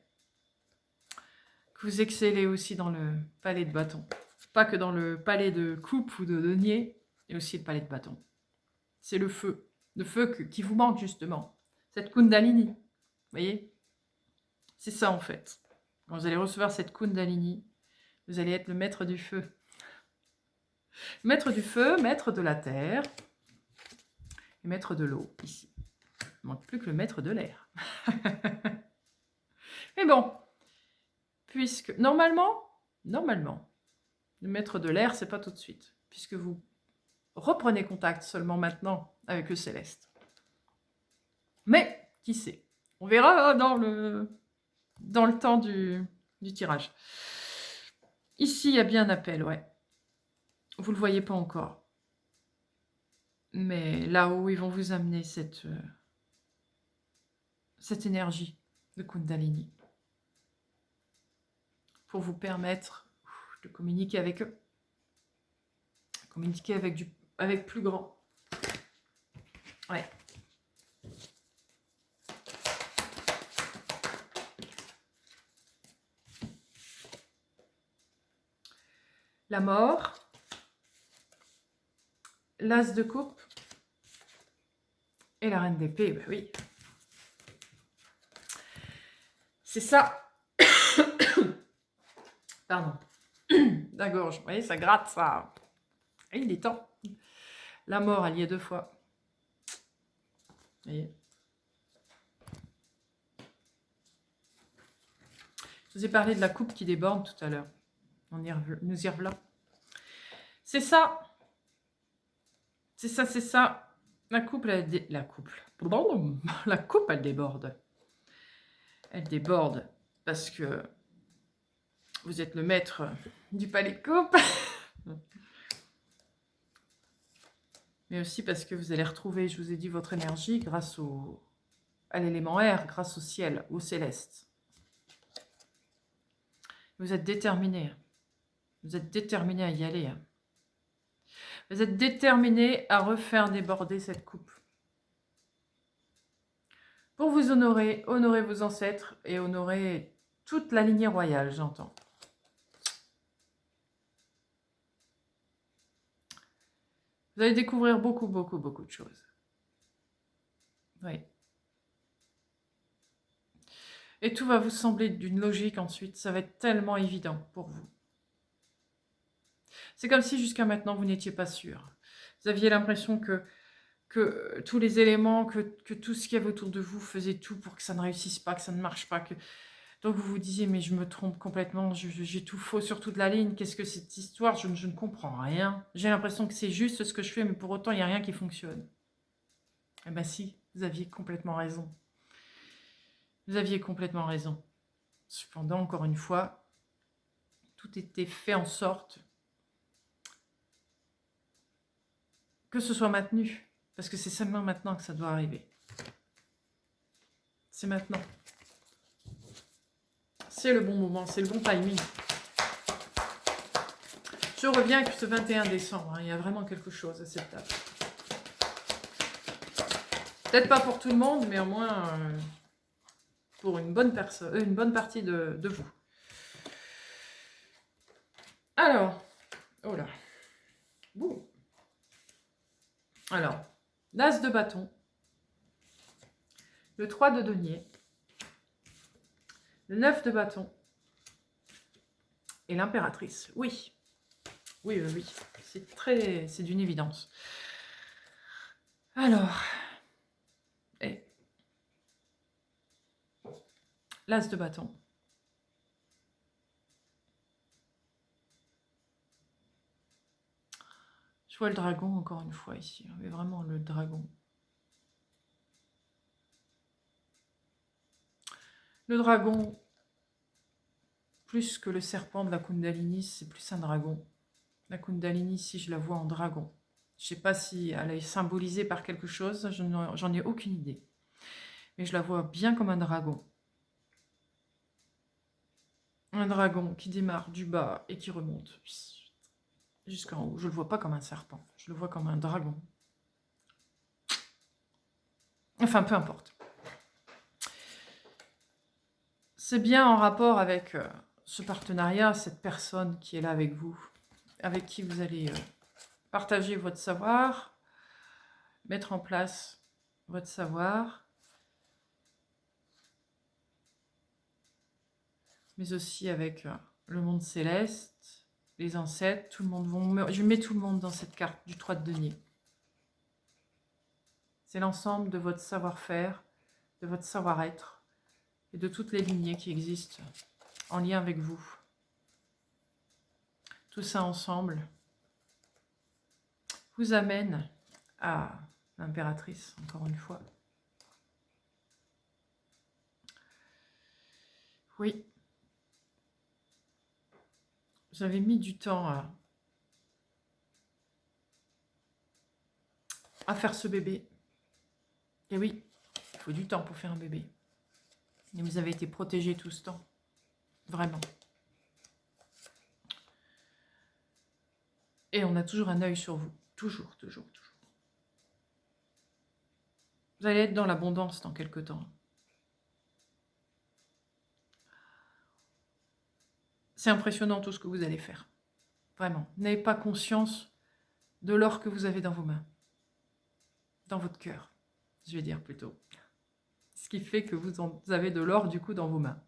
Que vous excellez aussi dans le palais de bâton. Pas que dans le palais de coupe ou de denier, mais aussi le palais de bâton. C'est le feu. Le feu qui vous manque justement. Cette Kundalini. Vous voyez? C'est ça en fait. Quand vous allez recevoir cette Kundalini, vous allez être le maître du feu. Maître du feu, maître de la terre et maître de l'eau, ici. Il ne manque plus que le maître de l'air. Mais bon, puisque normalement, le maître de l'air, c'est pas tout de suite, puisque vous reprenez contact seulement maintenant avec le céleste. Mais, qui sait? On verra dans le temps du tirage. Ici, il y a bien un appel, ouais. Vous ne le voyez pas encore. Mais là où ils vont vous amener cette énergie de Kundalini pour vous permettre de communiquer avec eux. Communiquer avec plus grand. Ouais. La mort. L'as de coupe. Et la reine d'épée, bah oui. C'est ça. Pardon. La gorge, vous voyez, ça gratte, ça. Et il est temps. La mort, elle y est 2 fois. Vous voyez. Je vous ai parlé de la coupe qui déborde tout à l'heure. Nous y revenons. C'est ça. C'est ça, c'est ça. La coupe, elle déborde. Elle déborde parce que vous êtes le maître du palais de coupe. Mais aussi parce que vous allez retrouver, je vous ai dit, votre énergie grâce à l'élément air, grâce au ciel, au céleste. Vous êtes déterminé. Vous êtes déterminé à y aller. Vous êtes déterminé à refaire déborder cette coupe. Pour vous honorer vos ancêtres et honorer toute la lignée royale, j'entends. Vous allez découvrir beaucoup de choses. Oui. Et tout va vous sembler d'une logique ensuite. Ça va être tellement évident pour vous. C'est comme si jusqu'à maintenant, vous n'étiez pas sûr. Vous aviez l'impression que tous les éléments, que tout ce qu'il y avait autour de vous faisait tout pour que ça ne réussisse pas, que ça ne marche pas. Donc vous vous disiez, mais je me trompe complètement, j'ai tout faux sur toute la ligne. Qu'est-ce que cette histoire? Je ne comprends rien. J'ai l'impression que c'est juste ce que je fais, mais pour autant, il n'y a rien qui fonctionne. Eh bien si, vous aviez complètement raison. Vous aviez complètement raison. Cependant, encore une fois, tout était fait en sorte que ce soit maintenu. Parce que c'est seulement maintenant que ça doit arriver. C'est maintenant. C'est le bon moment, c'est le bon timing. Je reviens avec ce 21 décembre. Il y a vraiment quelque chose à cette date. Peut-être pas pour tout le monde, mais au moins pour une bonne personne, une bonne partie de vous. Alors, oh là. Boum. Alors, l'as de bâton, le 3 de denier, le 9 de bâton et l'impératrice. Oui. Oui. C'est d'une évidence. Alors, l'as de bâton. Je Je vois le dragon encore une fois ici, mais vraiment le dragon. Le dragon, plus que le serpent de la Kundalini, c'est plus un dragon. La Kundalini, ici, je la vois en dragon. Je ne sais pas si elle est symbolisée par quelque chose, j'en ai aucune idée. Mais je la vois bien comme un dragon. Un dragon qui démarre du bas et qui remonte jusqu'en haut. Je ne le vois pas comme un serpent, je le vois comme un dragon. Enfin, peu importe. C'est bien en rapport avec ce partenariat, cette personne qui est là avec vous, avec qui vous allez partager votre savoir, mettre en place votre savoir, mais aussi avec le monde céleste, les ancêtres, tout le monde. Je mets tout le monde dans cette carte du 3 de denier. C'est l'ensemble de votre savoir-faire, de votre savoir-être et de toutes les lignées qui existent en lien avec vous. Tout ça ensemble vous amène à l'impératrice, encore une fois. Oui. Vous avez mis du temps à faire ce bébé. Et oui, il faut du temps pour faire un bébé. Et vous avez été protégé tout ce temps. Vraiment. Et on a toujours un œil sur vous. Toujours, toujours, toujours. Vous allez être dans l'abondance dans quelques temps. C'est impressionnant tout ce que vous allez faire. Vraiment. Vous n'avez pas conscience de l'or que vous avez dans vos mains. Dans votre cœur, je vais dire plutôt. Ce qui fait que vous avez de l'or du coup dans vos mains.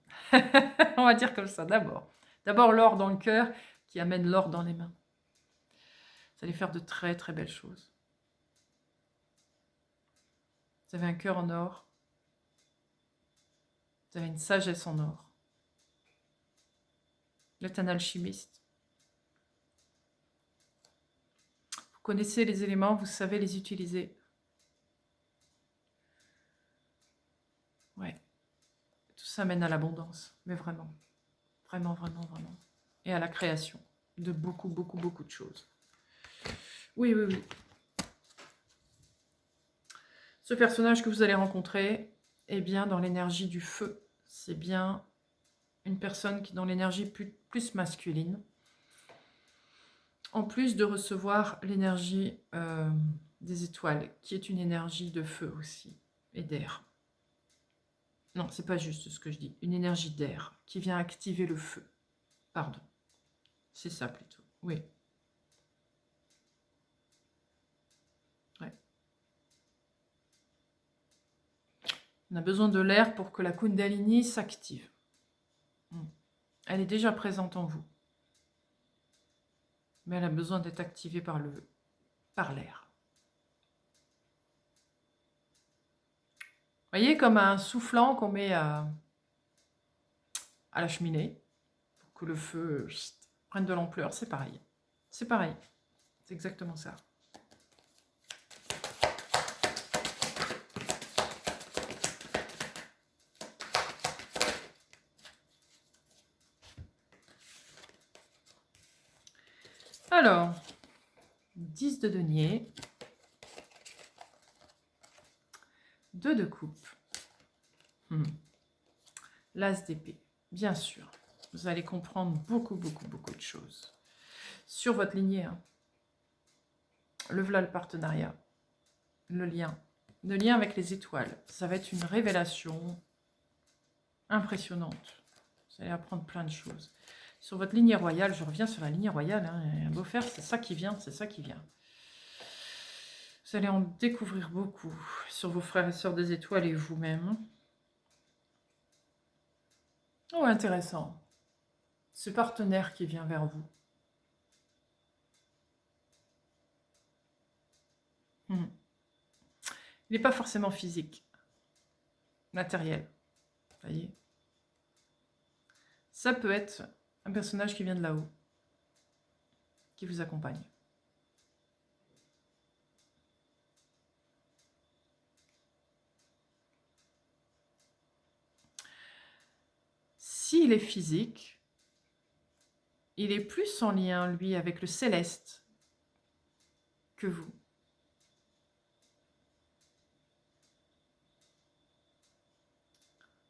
On va dire comme ça d'abord. D'abord l'or dans le cœur qui amène l'or dans les mains. Vous allez faire de très très belles choses. Vous avez un cœur en or. Vous avez une sagesse en or. Vous êtes un alchimiste. Vous connaissez les éléments, vous savez les utiliser. Ouais. Tout ça mène à l'abondance, mais vraiment. Vraiment, vraiment, vraiment. Et à la création de beaucoup, beaucoup, beaucoup de choses. Oui, oui, oui. Ce personnage que vous allez rencontrer est bien dans l'énergie du feu. C'est bien une personne qui est dans l'énergie plus masculine. En plus de recevoir l'énergie des étoiles, qui est une énergie de feu aussi, et d'air. Non, c'est pas juste ce que je dis. Une énergie d'air qui vient activer le feu. Pardon. C'est ça plutôt. Oui. Ouais. On a besoin de l'air pour que la Kundalini s'active. Elle est déjà présente en vous. Mais elle a besoin d'être activée par l'air. Vous voyez, comme un soufflant qu'on met à la cheminée, pour que le feu prenne de l'ampleur, c'est pareil. C'est pareil. C'est exactement ça. Alors, 10 de denier, 2 de coupe, l'as d'épée, bien sûr. Vous allez comprendre beaucoup, beaucoup, beaucoup de choses. Sur votre lignée, hein. Le voilà le partenariat, le lien avec les étoiles. Ça va être une révélation impressionnante. Vous allez apprendre plein de choses. Sur votre lignée royale, je reviens sur la lignée royale, hein, un beau faire, c'est ça qui vient, c'est ça qui vient. Vous allez en découvrir beaucoup sur vos frères et sœurs des étoiles et vous-même. Oh, intéressant. Ce partenaire qui vient vers vous. Il n'est pas forcément physique, matériel. Vous voyez ? Ça peut être un personnage qui vient de là-haut, qui vous accompagne. qu'il est physique, il est plus en lien, lui, avec le céleste que vous.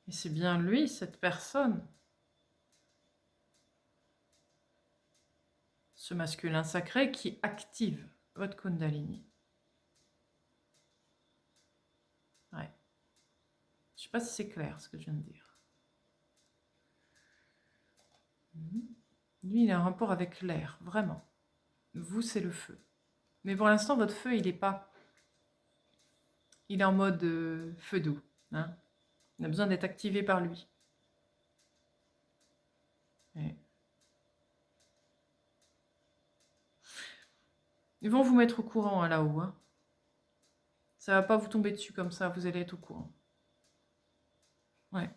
Et c'est bien lui, cette personne, ce masculin sacré qui active votre Kundalini. Ouais. Je ne sais pas si c'est clair ce que je viens de dire. Lui, il a un rapport avec l'air, vraiment. Vous, c'est le feu. Mais pour l'instant, votre feu, il n'est pas... Il est en mode feu doux. Hein. Il a besoin d'être activé par lui. Ouais. Ils vont vous mettre au courant là-haut. Hein. Ça ne va pas vous tomber dessus comme ça, vous allez être au courant. Ouais.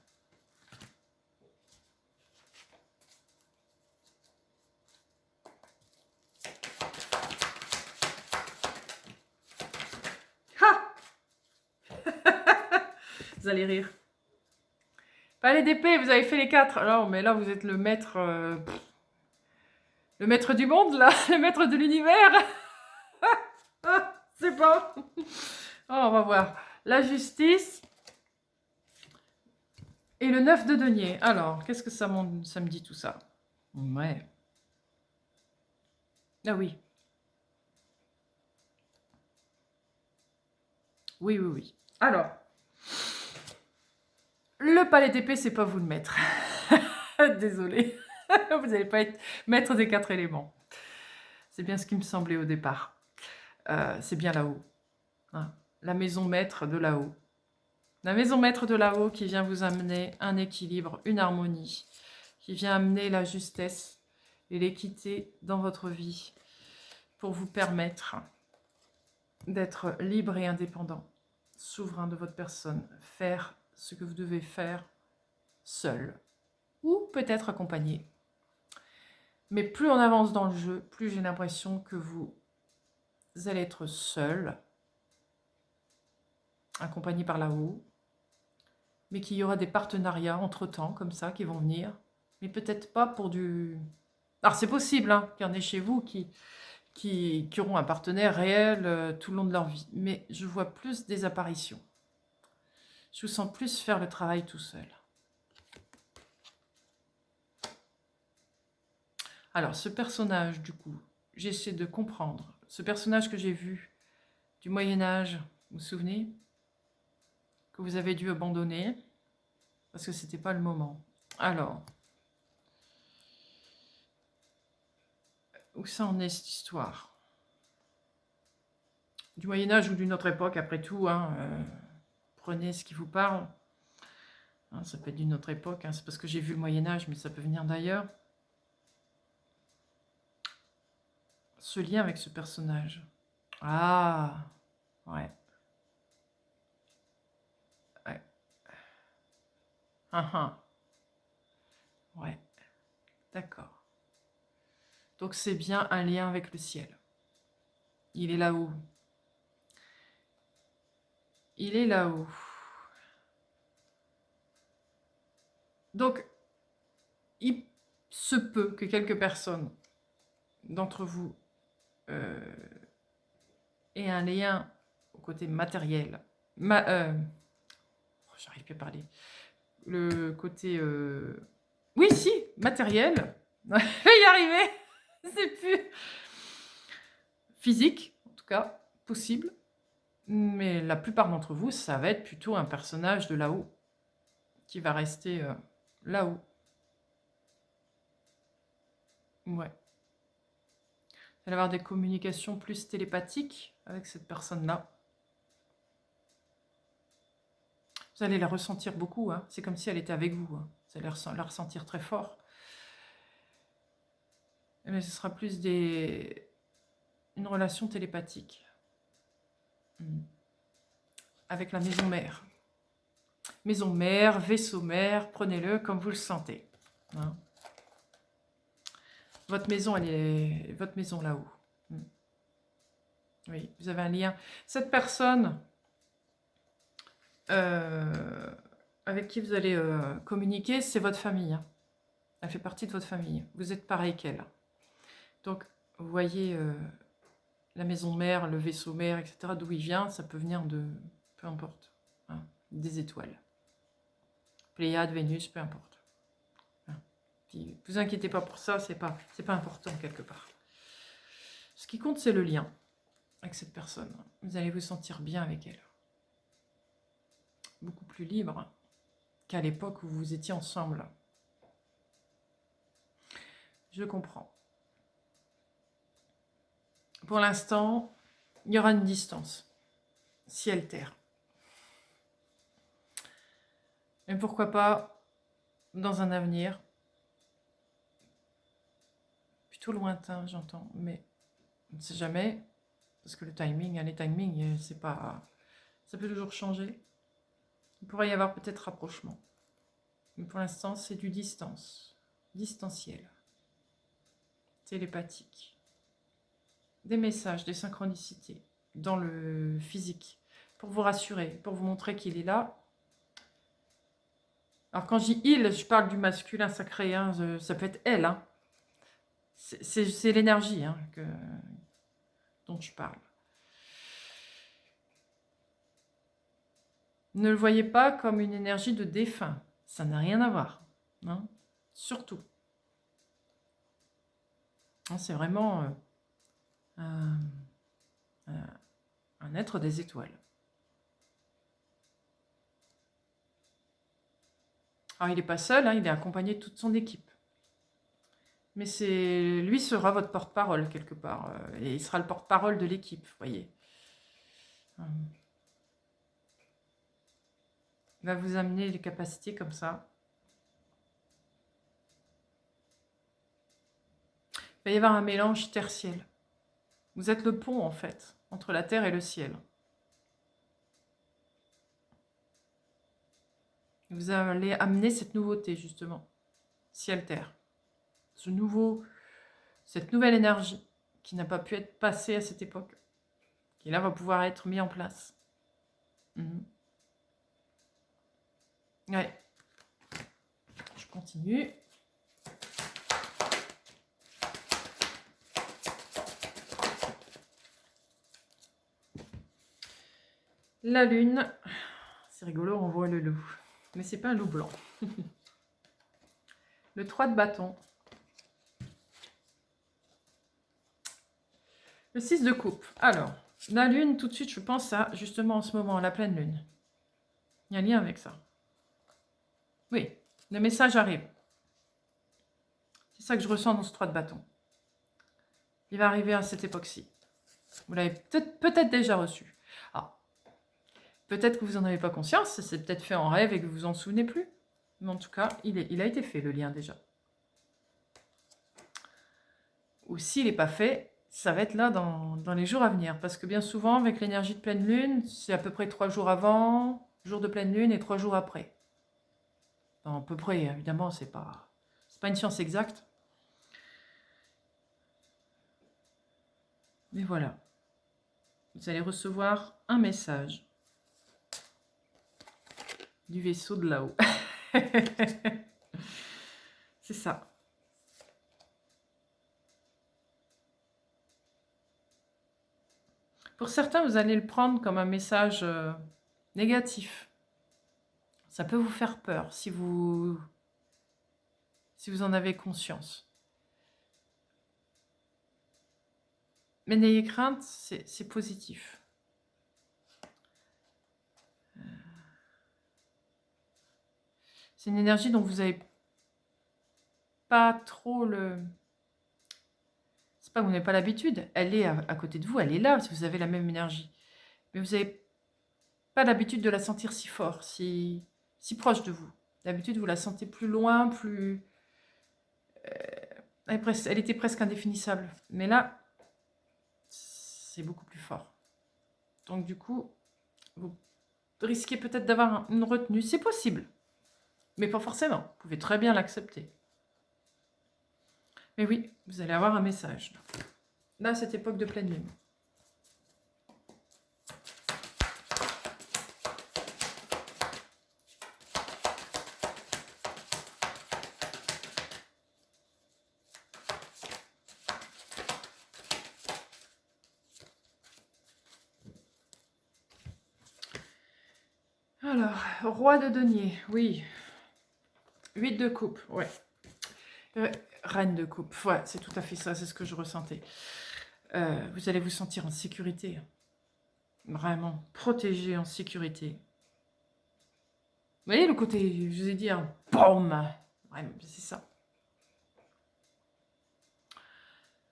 Ha. Vous allez rire. Palais d'épée, vous avez fait les 4. Alors, mais là, vous êtes le maître... le maître du monde, là. Le maître de l'univers. C'est pas... Oh, on va voir. La justice... Et le 9 de denier. Alors, qu'est-ce que ça me dit tout ça? Ouais. Ah oui. Oui, oui, oui. Alors, le palais d'épée, c'est pas vous le maître. Désolée. Vous n'allez pas être maître des 4 éléments. C'est bien ce qui me semblait au départ. C'est bien là-haut. Hein. La maison maître de là-haut. La maison maître de là-haut qui vient vous amener un équilibre, une harmonie, qui vient amener la justesse et l'équité dans votre vie pour vous permettre d'être libre et indépendant, souverain de votre personne, faire ce que vous devez faire seul ou peut-être accompagné. Mais plus on avance dans le jeu, plus j'ai l'impression que vous allez être seul, accompagné par là-haut, mais qu'il y aura des partenariats entre-temps, comme ça, qui vont venir. Mais peut-être pas pour du... Alors c'est possible hein, qu'il y en ait chez vous qui auront un partenaire réel tout le long de leur vie. Mais je vois plus des apparitions. Je vous sens plus faire le travail tout seul. Alors ce personnage, du coup, j'essaie de comprendre. Ce personnage que j'ai vu du Moyen-Âge, vous vous souvenez? Que vous avez dû abandonner parce que c'était pas le moment. Alors, où ça en est cette histoire? Du Moyen-Âge ou d'une autre époque, après tout, hein, prenez ce qui vous parle. Hein, ça peut être d'une autre époque, hein, c'est parce que j'ai vu le Moyen-Âge, mais ça peut venir d'ailleurs. Ce lien avec ce personnage. Ah, ouais. Ouais. Ouais, d'accord. Donc c'est bien un lien avec le ciel. Il est là-haut. Il est là-haut. Donc, il se peut que quelques personnes d'entre vous aient un lien au côté matériel. J'arrive plus à parler. Le côté... Oui, si, matériel. Je vais y arriver. C'est plus... Physique, en tout cas, possible. Mais la plupart d'entre vous, ça va être plutôt un personnage de là-haut. Qui va rester là-haut. Ouais. Vous allez avoir des communications plus télépathiques avec cette personne-là. Vous allez la ressentir beaucoup. Hein. C'est comme si elle était avec vous. Hein. Vous allez la ressentir très fort. Mais ce sera plus une relation télépathique. Avec la maison mère. Maison mère, vaisseau mère, prenez-le comme vous le sentez. Hein. Votre maison, elle est votre maison là-haut. Oui, vous avez un lien. Cette personne avec qui vous allez communiquer, c'est votre famille. Hein. Elle fait partie de votre famille. Vous êtes pareil qu'elle. Donc, vous voyez la maison mère, le vaisseau mère, etc., d'où il vient, ça peut venir de... peu importe. Hein, des étoiles. Pléiades, Vénus, peu importe. Hein. Puis, vous inquiétez pas pour ça, c'est pas important quelque part. Ce qui compte, c'est le lien avec cette personne. Vous allez vous sentir bien avec elle. Beaucoup plus libre qu'à l'époque où vous étiez ensemble. Je comprends. Pour l'instant, il y aura une distance. Ciel-terre. Et pourquoi pas, dans un avenir, plutôt lointain, j'entends, mais on ne sait jamais, parce que le timing, les timings, c'est pas... ça peut toujours changer. Il pourrait y avoir peut-être rapprochement. Mais pour l'instant, c'est du distance, distanciel, télépathique. Des messages, des synchronicités dans le physique, pour vous rassurer, pour vous montrer qu'il est là. Alors quand je dis il, je parle du masculin sacré, hein, ça peut être elle. Hein. C'est l'énergie hein, dont je parle. Ne le voyez pas comme une énergie de défunt. Ça n'a rien à voir. Hein. Surtout. C'est vraiment un être des étoiles. Alors il n'est pas seul, hein, il est accompagné de toute son équipe. Mais lui sera votre porte-parole quelque part. Et il sera le porte-parole de l'équipe, vous voyez. Il va vous amener les capacités comme ça. Il va y avoir un mélange terre-ciel. Vous êtes le pont, en fait, entre la terre et le ciel. Vous allez amener cette nouveauté, justement. Ciel-terre. Cette nouvelle énergie qui n'a pas pu être passée à cette époque. Qui, là, va pouvoir être mis en place. Ouais. Je continue. La lune. C'est rigolo, on voit le loup. Mais c'est pas un loup blanc. Le 3 de bâton. Le 6 de coupe. Alors, la lune, tout de suite, je pense à, justement, en ce moment, la pleine lune. Il y a un lien avec ça. Oui, le message arrive. C'est ça que je ressens dans ce 3 de bâton. Il va arriver à cette époque-ci. Vous l'avez peut-être déjà reçu. Ah, peut-être que vous n'en avez pas conscience, c'est peut-être fait en rêve et que vous vous en souvenez plus. Mais en tout cas, il a été fait, le lien déjà. Ou s'il n'est pas fait, ça va être là dans les jours à venir. Parce que bien souvent, avec l'énergie de pleine lune, c'est à peu près 3 jours avant, jour de pleine lune, et 3 jours après. Non, à peu près, évidemment, c'est pas une science exacte. Mais voilà. Vous allez recevoir un message du vaisseau de là-haut. C'est ça. Pour certains, vous allez le prendre comme un message négatif. Ça peut vous faire peur si vous en avez conscience. Mais n'ayez crainte, c'est positif. C'est une énergie dont vous n'avez pas trop le... C'est pas que vous n'avez pas l'habitude. Elle est à côté de vous, elle est là, si vous avez la même énergie. Mais vous n'avez pas l'habitude de la sentir si fort, si proche de vous. D'habitude, vous la sentez plus loin, plus... elle était presque indéfinissable. Mais là, c'est beaucoup plus fort. Donc du coup, vous risquez peut-être d'avoir une retenue. C'est possible. Mais pas forcément. Vous pouvez très bien l'accepter. Mais oui, vous allez avoir un message. Là, à cette époque de pleine lune. Alors, roi de denier, oui. 8 de coupe, ouais. Reine de coupe, ouais, c'est tout à fait ça, c'est ce que je ressentais. Vous allez vous sentir en sécurité. Vraiment, protégé, en sécurité. Vous voyez le côté, je vous ai dit, un BOUM. Ouais, c'est ça.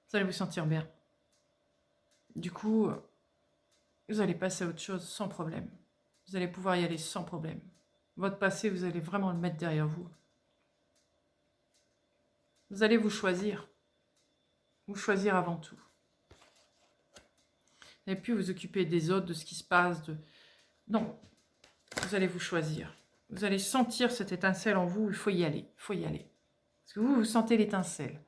Vous allez vous sentir bien. Du coup, vous allez passer à autre chose sans problème. Vous allez pouvoir y aller sans problème. Votre passé, vous allez vraiment le mettre derrière vous. Vous allez vous choisir. Vous choisir avant tout. Et puis vous occuper des autres, de ce qui se passe. Non, vous allez vous choisir. Vous allez sentir cette étincelle en vous, il faut y aller. Il faut y aller. Parce que vous sentez l'étincelle.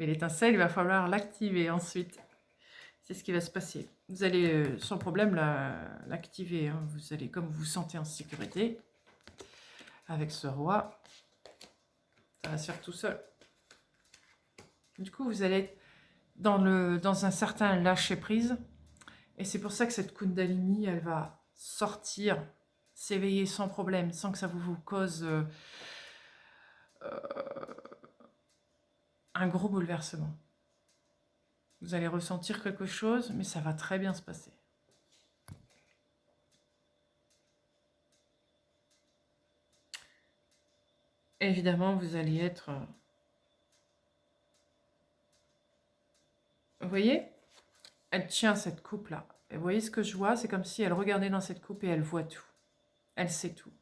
Mais l'étincelle, il va falloir l'activer ensuite. C'est ce qui va se passer. Vous allez sans problème l'activer. Hein. Vous allez, comme vous vous sentez en sécurité, avec ce roi, ça va se faire tout seul. Du coup, vous allez être dans un certain lâcher-prise. Et c'est pour ça que cette Kundalini, elle va sortir, s'éveiller sans problème, sans que ça vous cause un gros bouleversement. Vous allez ressentir quelque chose, mais ça va très bien se passer. Évidemment, vous allez être... Vous voyez? Elle tient cette coupe-là. Et vous voyez ce que je vois? C'est comme si elle regardait dans cette coupe et elle voit tout. Elle sait tout.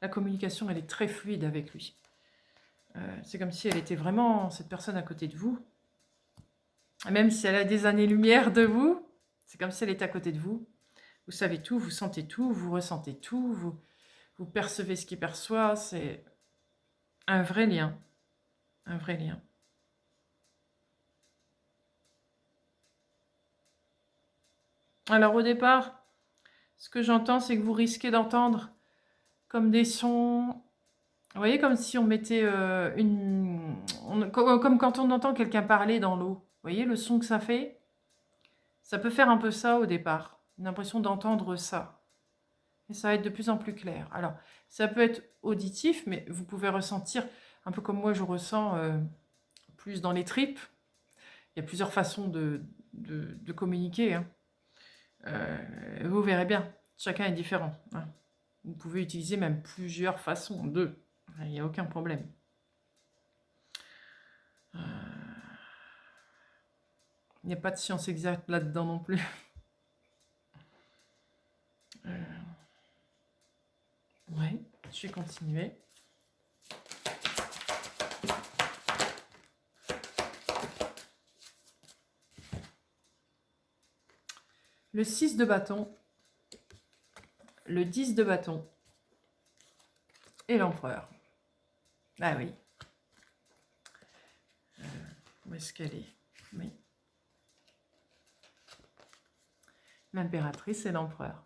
La communication, elle est très fluide avec lui. C'est comme si elle était vraiment cette personne à côté de vous. Et même si elle a des années-lumière de vous, c'est comme si elle était à côté de vous. Vous savez tout, vous sentez tout, vous ressentez tout, vous percevez ce qu'il perçoit. C'est un vrai lien. Un vrai lien. Alors au départ, ce que j'entends, c'est que vous risquez d'entendre comme des sons... Vous voyez, comme si on mettait comme quand on entend quelqu'un parler dans l'eau. Vous voyez le son que ça fait? Ça peut faire un peu ça au départ. Une impression d'entendre ça. Et ça va être de plus en plus clair. Alors, ça peut être auditif, mais vous pouvez ressentir, un peu comme moi je ressens plus dans les tripes. Il y a plusieurs façons de communiquer. Hein. Vous verrez bien, chacun est différent. Hein. Vous pouvez utiliser même plusieurs façons de. Il n'y a aucun problème. Il n'y a pas de science exacte là-dedans non plus. Ouais, je vais continuer. Le 6 de bâton, le 10 de bâton et l'empereur. Ah oui. Où est-ce qu'elle est? Oui. L'impératrice et l'empereur.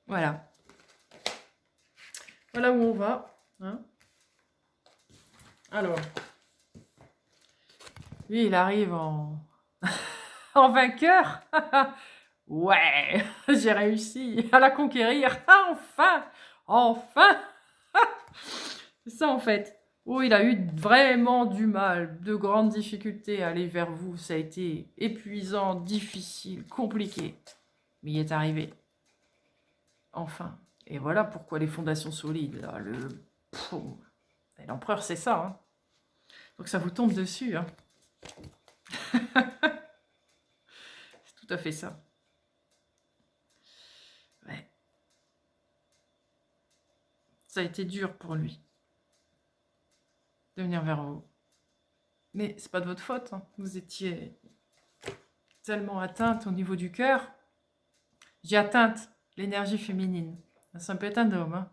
Voilà. Voilà où on va. Hein. Alors, lui, il arrive en, en vainqueur. Ouais, j'ai réussi à la conquérir. Enfin, enfin. C'est ça en fait. Oh, il a eu vraiment du mal, de grandes difficultés à aller vers vous. Ça a été épuisant, difficile, compliqué. Mais il est arrivé. Enfin. Et voilà pourquoi les fondations solides. Là, l'empereur, c'est ça. Hein. Donc ça vous tombe dessus. Hein. C'est tout à fait ça. Ouais. Ça a été dur pour lui de venir vers vous. Mais c'est pas de votre faute. Hein. Vous étiez tellement atteinte au niveau du cœur. J'ai atteinte l'énergie féminine. Ça peut être un homme.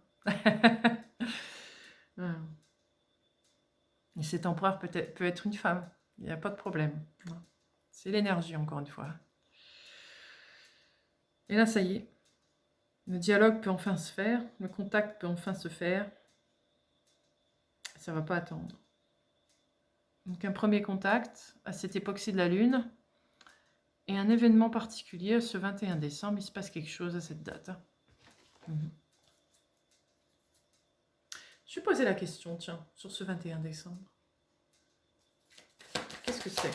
Hein. Et cet empereur peut être une femme. Il n'y a pas de problème. C'est l'énergie, encore une fois. Et là, ça y est. Le dialogue peut enfin se faire. Le contact peut enfin se faire. Ça ne va pas attendre. Donc un premier contact à cette époque-ci de la Lune. Et un événement particulier, ce 21 décembre, il se passe quelque chose à cette date. Je vais poser la question, tiens, sur ce 21 décembre. Qu'est-ce que c'est?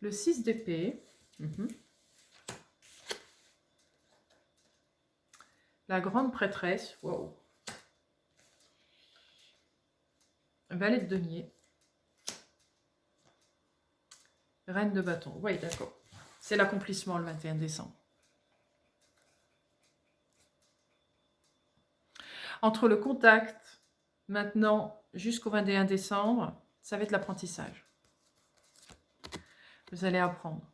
Le 6 d'épée. La grande prêtresse. Wow. Valet de denier. Reine de bâton. Oui, d'accord. C'est l'accomplissement le 21 décembre. Entre le contact, maintenant, jusqu'au 21 décembre, ça va être l'apprentissage. Vous allez apprendre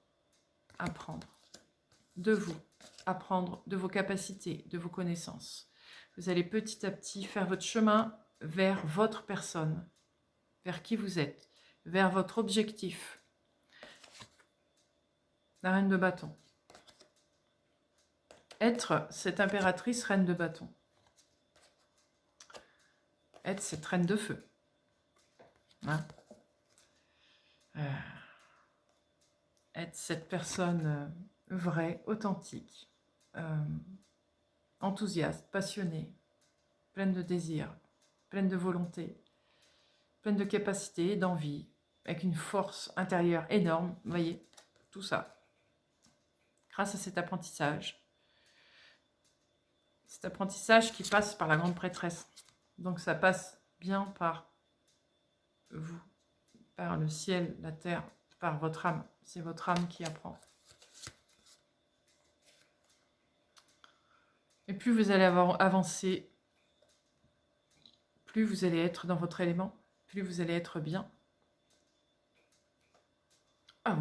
de vous, apprendre de vos capacités, de vos connaissances. Vous allez petit à petit faire votre chemin vers votre personne, vers qui vous êtes, vers votre objectif. La reine de bâton. Être cette impératrice reine de bâton. Être cette reine de feu. Hein? Être cette personne vraie, authentique, enthousiaste, passionnée, pleine de désir, pleine de volonté, pleine de capacité, d'envie, avec une force intérieure énorme, vous voyez, tout ça. Grâce à cet apprentissage qui passe par la grande prêtresse. Donc ça passe bien par vous, par le ciel, la terre, par votre âme. C'est votre âme qui apprend. Et plus vous allez avancer, plus vous allez être dans votre élément, plus vous allez être bien. Ah,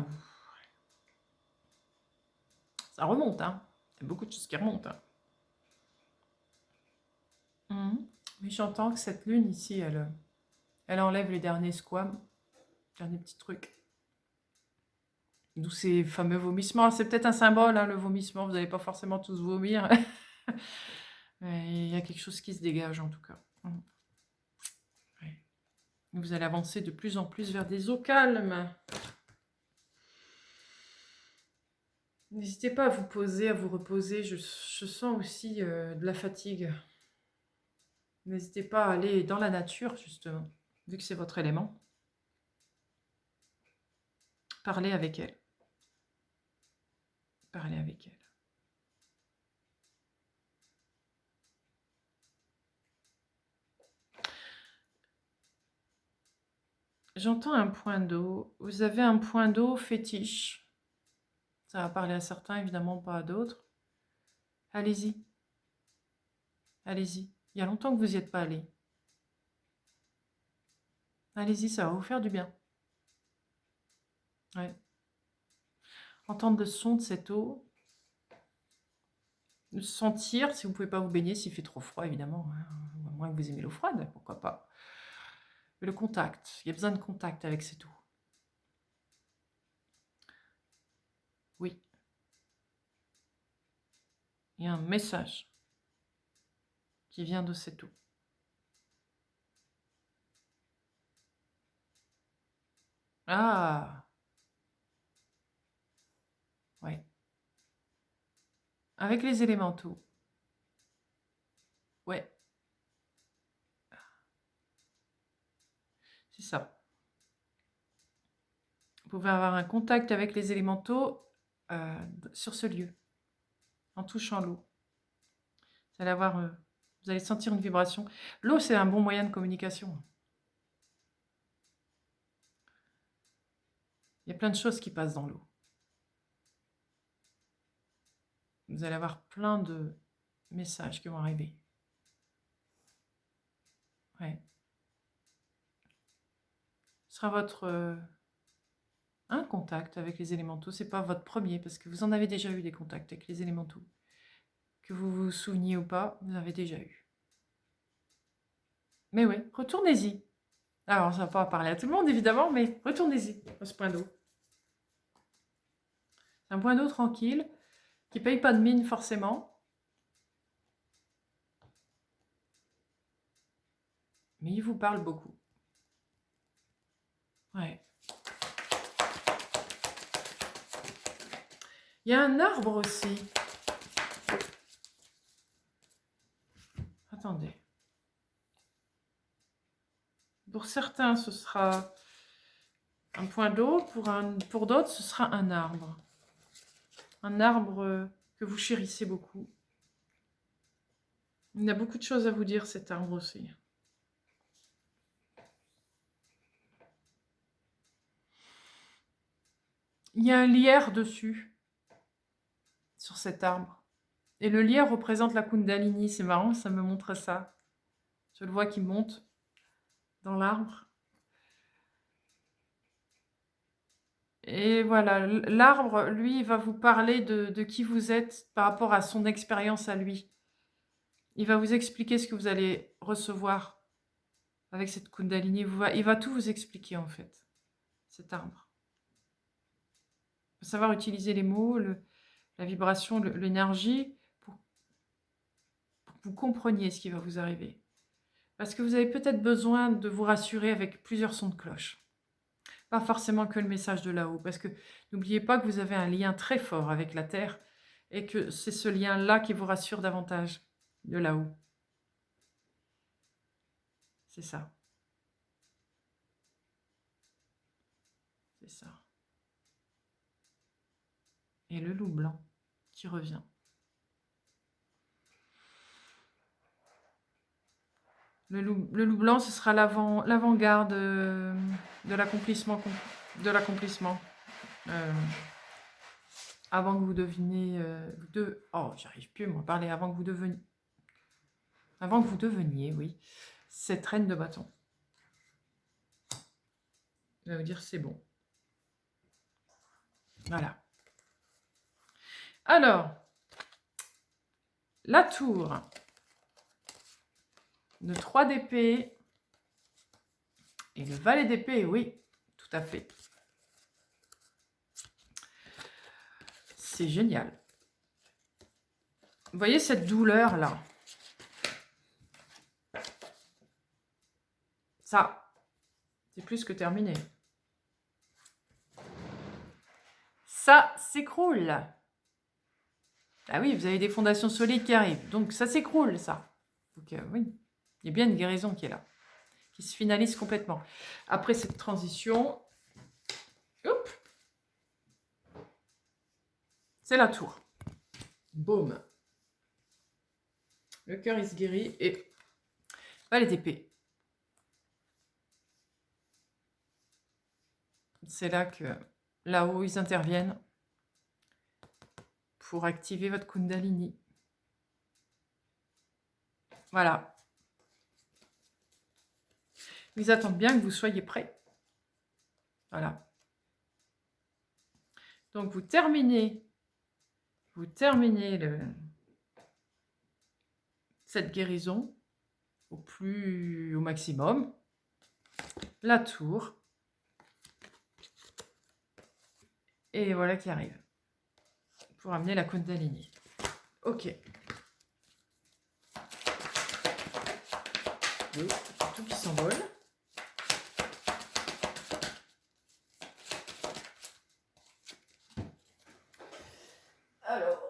ça remonte, hein. Il y a beaucoup de choses qui remontent. Hein. Mais j'entends que cette lune ici, elle enlève les derniers squames, derniers petits trucs. D'où ces fameux vomissements. C'est peut-être un symbole, hein, le vomissement. Vous n'allez pas forcément tous vomir. Il y a quelque chose qui se dégage, en tout cas. Ouais. Vous allez avancer de plus en plus vers des eaux calmes. N'hésitez pas à vous poser, à vous reposer. Je sens aussi de la fatigue. N'hésitez pas à aller dans la nature, justement, vu que c'est votre élément. Parlez avec elle. Parlez avec elle. J'entends un point d'eau. Vous avez un point d'eau fétiche. Ça va parler à certains, évidemment pas à d'autres. Allez-y. Allez-y. Il y a longtemps que vous n'y êtes pas allé. Allez-y, ça va vous faire du bien. Ouais. Entendre le son de cette eau. Sentir, si vous ne pouvez pas vous baigner, s'il fait trop froid, évidemment. Hein, à moins que vous aimez l'eau froide, pourquoi pas. Mais le contact, il y a besoin de contact avec cette eau. Oui. Il y a un message qui vient de cette eau. Ah. Ouais. Avec les élémentaux. Ouais. C'est ça. Vous pouvez avoir un contact avec les élémentaux sur ce lieu, en touchant l'eau. Vous allez vous allez sentir une vibration. L'eau, c'est un bon moyen de communication. Il y a plein de choses qui passent dans l'eau. Vous allez avoir plein de messages qui vont arriver. Ouais. Ce sera votre un contact avec les élémentaux. C'est pas votre premier, parce que vous en avez déjà eu des contacts avec les élémentaux. Que vous vous souveniez ou pas, vous en avez déjà eu. Mais oui, retournez-y. Alors, ça ne va pas parler à tout le monde, évidemment, mais retournez-y à ce point d'eau. C'est un point d'eau tranquille, qui ne paye pas de mine forcément. Mais il vous parle beaucoup. Il y a un arbre aussi. Attendez. Pour certains, ce sera un point d'eau. Pour d'autres, ce sera un arbre. Un arbre que vous chérissez beaucoup. Il a beaucoup de choses à vous dire, cet arbre aussi. Il y a un lierre dessus, sur cet arbre. Et le lierre représente la Kundalini. C'est marrant, ça me montre ça. Je le vois qui monte dans l'arbre. Et voilà, l'arbre, lui, il va vous parler de qui vous êtes par rapport à son expérience à lui. Il va vous expliquer ce que vous allez recevoir avec cette Kundalini. Il va tout vous expliquer, en fait, cet arbre. Il faut savoir utiliser les mots, la vibration, l'énergie, pour que vous compreniez ce qui va vous arriver. Parce que vous avez peut-être besoin de vous rassurer avec plusieurs sons de cloche. Pas forcément que le message de là-haut, parce que n'oubliez pas que vous avez un lien très fort avec la Terre et que c'est ce lien-là qui vous rassure davantage de là-haut. C'est ça. C'est ça. Et le loup blanc qui revient. Le loup blanc, ce sera l'avant-garde de l'accomplissement. Avant que vous deveniez... Oh, j'arrive plus à m'en parler. Avant que vous deveniez, oui, cette reine de bâton. Ça veut dire c'est bon. Voilà. Alors, la tour de 3 d'épée et le valet d'épée, oui, tout à fait. C'est génial. Vous voyez cette douleur-là? Ça, c'est plus que terminé. Ça s'écroule. Ah oui, vous avez des fondations solides qui arrivent. Donc, ça s'écroule, ça. Donc, oui, il y a bien une guérison qui est là, qui se finalise complètement. Après cette transition, hop, c'est la tour. Boum. Le cœur, il se guérit et valet d'épée. C'est là que, là-haut, ils interviennent pour activer votre Kundalini. Voilà. Ils attendent bien que vous soyez prêts. Voilà. Donc, vous terminez cette guérison au maximum. La tour. Et voilà qui arrive. Pour amener la Kundalini. Ok. Oui, tout qui s'envole. Alors.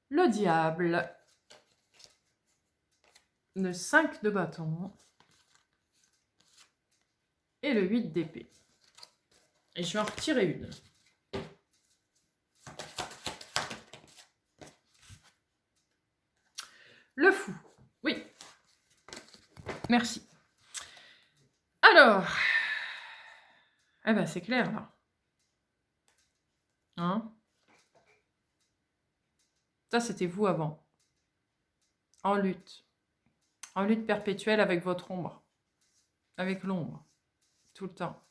Le diable. Le 5 de bâton. Et le 8 d'épée. Et je vais en retirer une. Le fou. Oui. Merci. Alors. Eh ben, c'est clair, là. Hein? Ça, c'était vous avant. En lutte. En lutte perpétuelle avec votre ombre. Avec l'ombre. Tout le temps.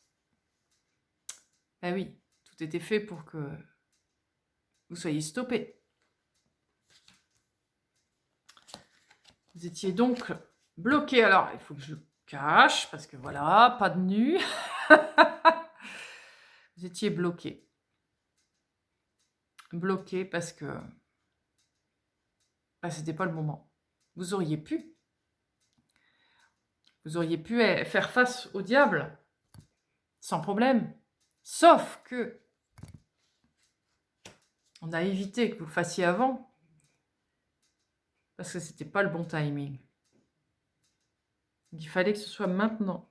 Ben oui, tout était fait pour que vous soyez stoppé. Vous étiez donc bloqué. Alors, il faut que je le cache, parce que voilà, pas de nu. Vous étiez bloqué. Bloqué parce que c'était pas le moment. Vous auriez pu. Vous auriez pu faire face au diable sans problème. Sauf que on a évité que vous le fassiez avant parce que c'était pas le bon timing. Donc, il fallait que ce soit maintenant.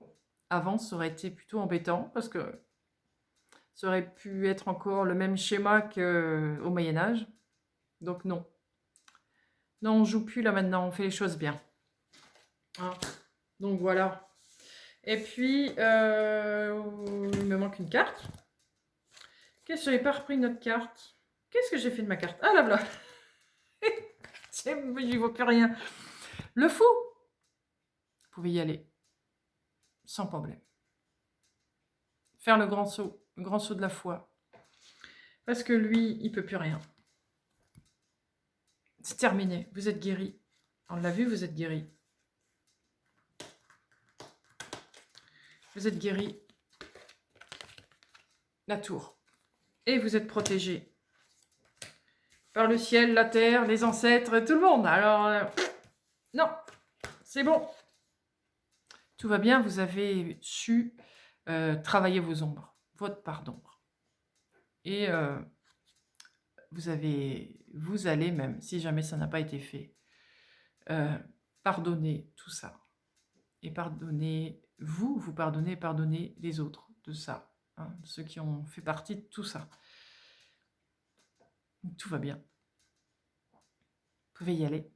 Avant, ça aurait été plutôt embêtant parce que ça aurait pu être encore le même schéma qu'au Moyen-Âge. Donc non. Non, on joue plus là maintenant, on fait les choses bien. Hein. Donc voilà. Et puis, il me manque une carte. Qu'est-ce que j'avais pas repris notre carte? Qu'est-ce que j'ai fait de ma carte? Ah là voilà. J'y vois plus rien. Le fou. Vous pouvez y aller. Sans problème. Faire le grand saut de la foi. Parce que lui, il peut plus rien. C'est terminé. Vous êtes guéri. On l'a vu, vous êtes guéri. Vous êtes guéri. La tour. Et vous êtes protégé. Par le ciel, la terre, les ancêtres, tout le monde. Alors, non. C'est bon. Tout va bien. Vous avez su travailler vos ombres. Votre part d'ombre. Et vous allez même, si jamais ça n'a pas été fait, pardonner tout ça. Et pardonner vous pardonnez les autres de ça. Hein, ceux qui ont fait partie de tout ça. Donc, tout va bien. Vous pouvez y aller.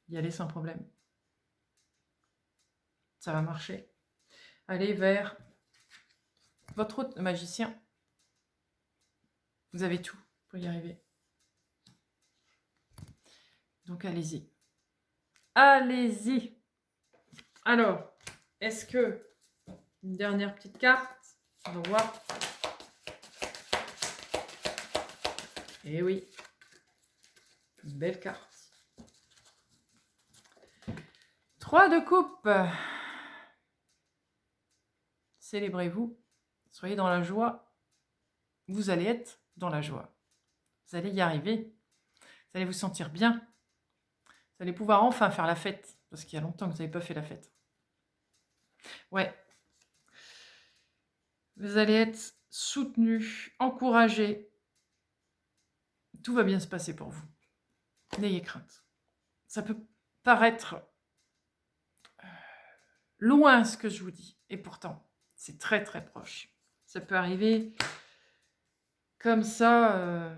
Y aller sans problème. Ça va marcher. Allez vers votre autre magicien. Vous avez tout pour y arriver. Donc allez-y. Allez-y. Alors, est-ce que une dernière petite carte? On va voir. Eh oui. Une belle carte. 3 de coupe. Célébrez-vous. Soyez dans la joie. Vous allez être dans la joie. Vous allez y arriver. Vous allez vous sentir bien. Vous allez pouvoir enfin faire la fête. Parce qu'il y a longtemps que vous n'avez pas fait la fête. Ouais. Vous allez être soutenu, encouragé. Tout va bien se passer pour vous. N'ayez crainte. Ça peut paraître loin ce que je vous dis. Et pourtant, c'est très très proche. Ça peut arriver comme ça,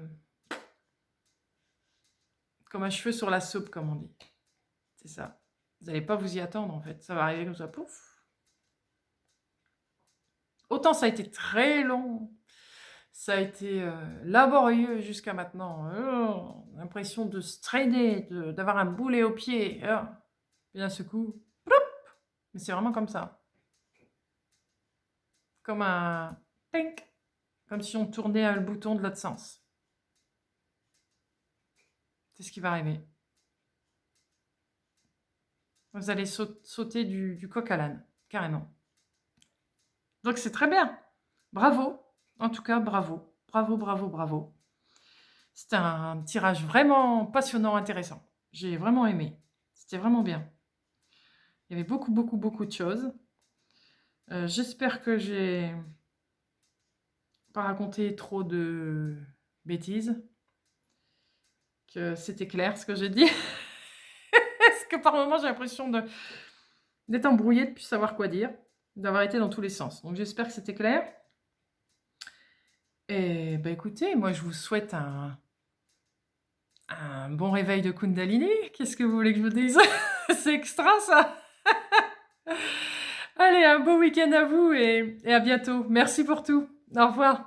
comme un cheveu sur la soupe, comme on dit. C'est ça. Vous n'allez pas vous y attendre, en fait. Ça va arriver comme ça, pouf. Autant ça a été très long, ça a été laborieux jusqu'à maintenant. L'impression de se traîner, d'avoir un boulet au pied. Et d'un seul coup, ploup. Mais c'est vraiment comme ça. Comme un pink. Comme si on tournait le bouton de l'autre sens. C'est ce qui va arriver. Vous allez sauter du coq à l'âne, carrément. Donc c'est très bien. Bravo. En tout cas, bravo. Bravo, bravo, bravo. C'était un tirage vraiment passionnant, intéressant. J'ai vraiment aimé. C'était vraiment bien. Il y avait beaucoup, beaucoup, beaucoup de choses. J'espère que j'ai pas raconté trop de bêtises. Que c'était clair ce que j'ai dit. Parce que par moments, j'ai l'impression d'être embrouillée, de ne plus savoir quoi dire. D'avoir été dans tous les sens. Donc j'espère que c'était clair. Et bah écoutez, moi je vous souhaite un bon réveil de Kundalini. Qu'est-ce que vous voulez que je vous dise? C'est extra ça. Allez, un beau week-end à vous et à bientôt. Merci pour tout. Au revoir.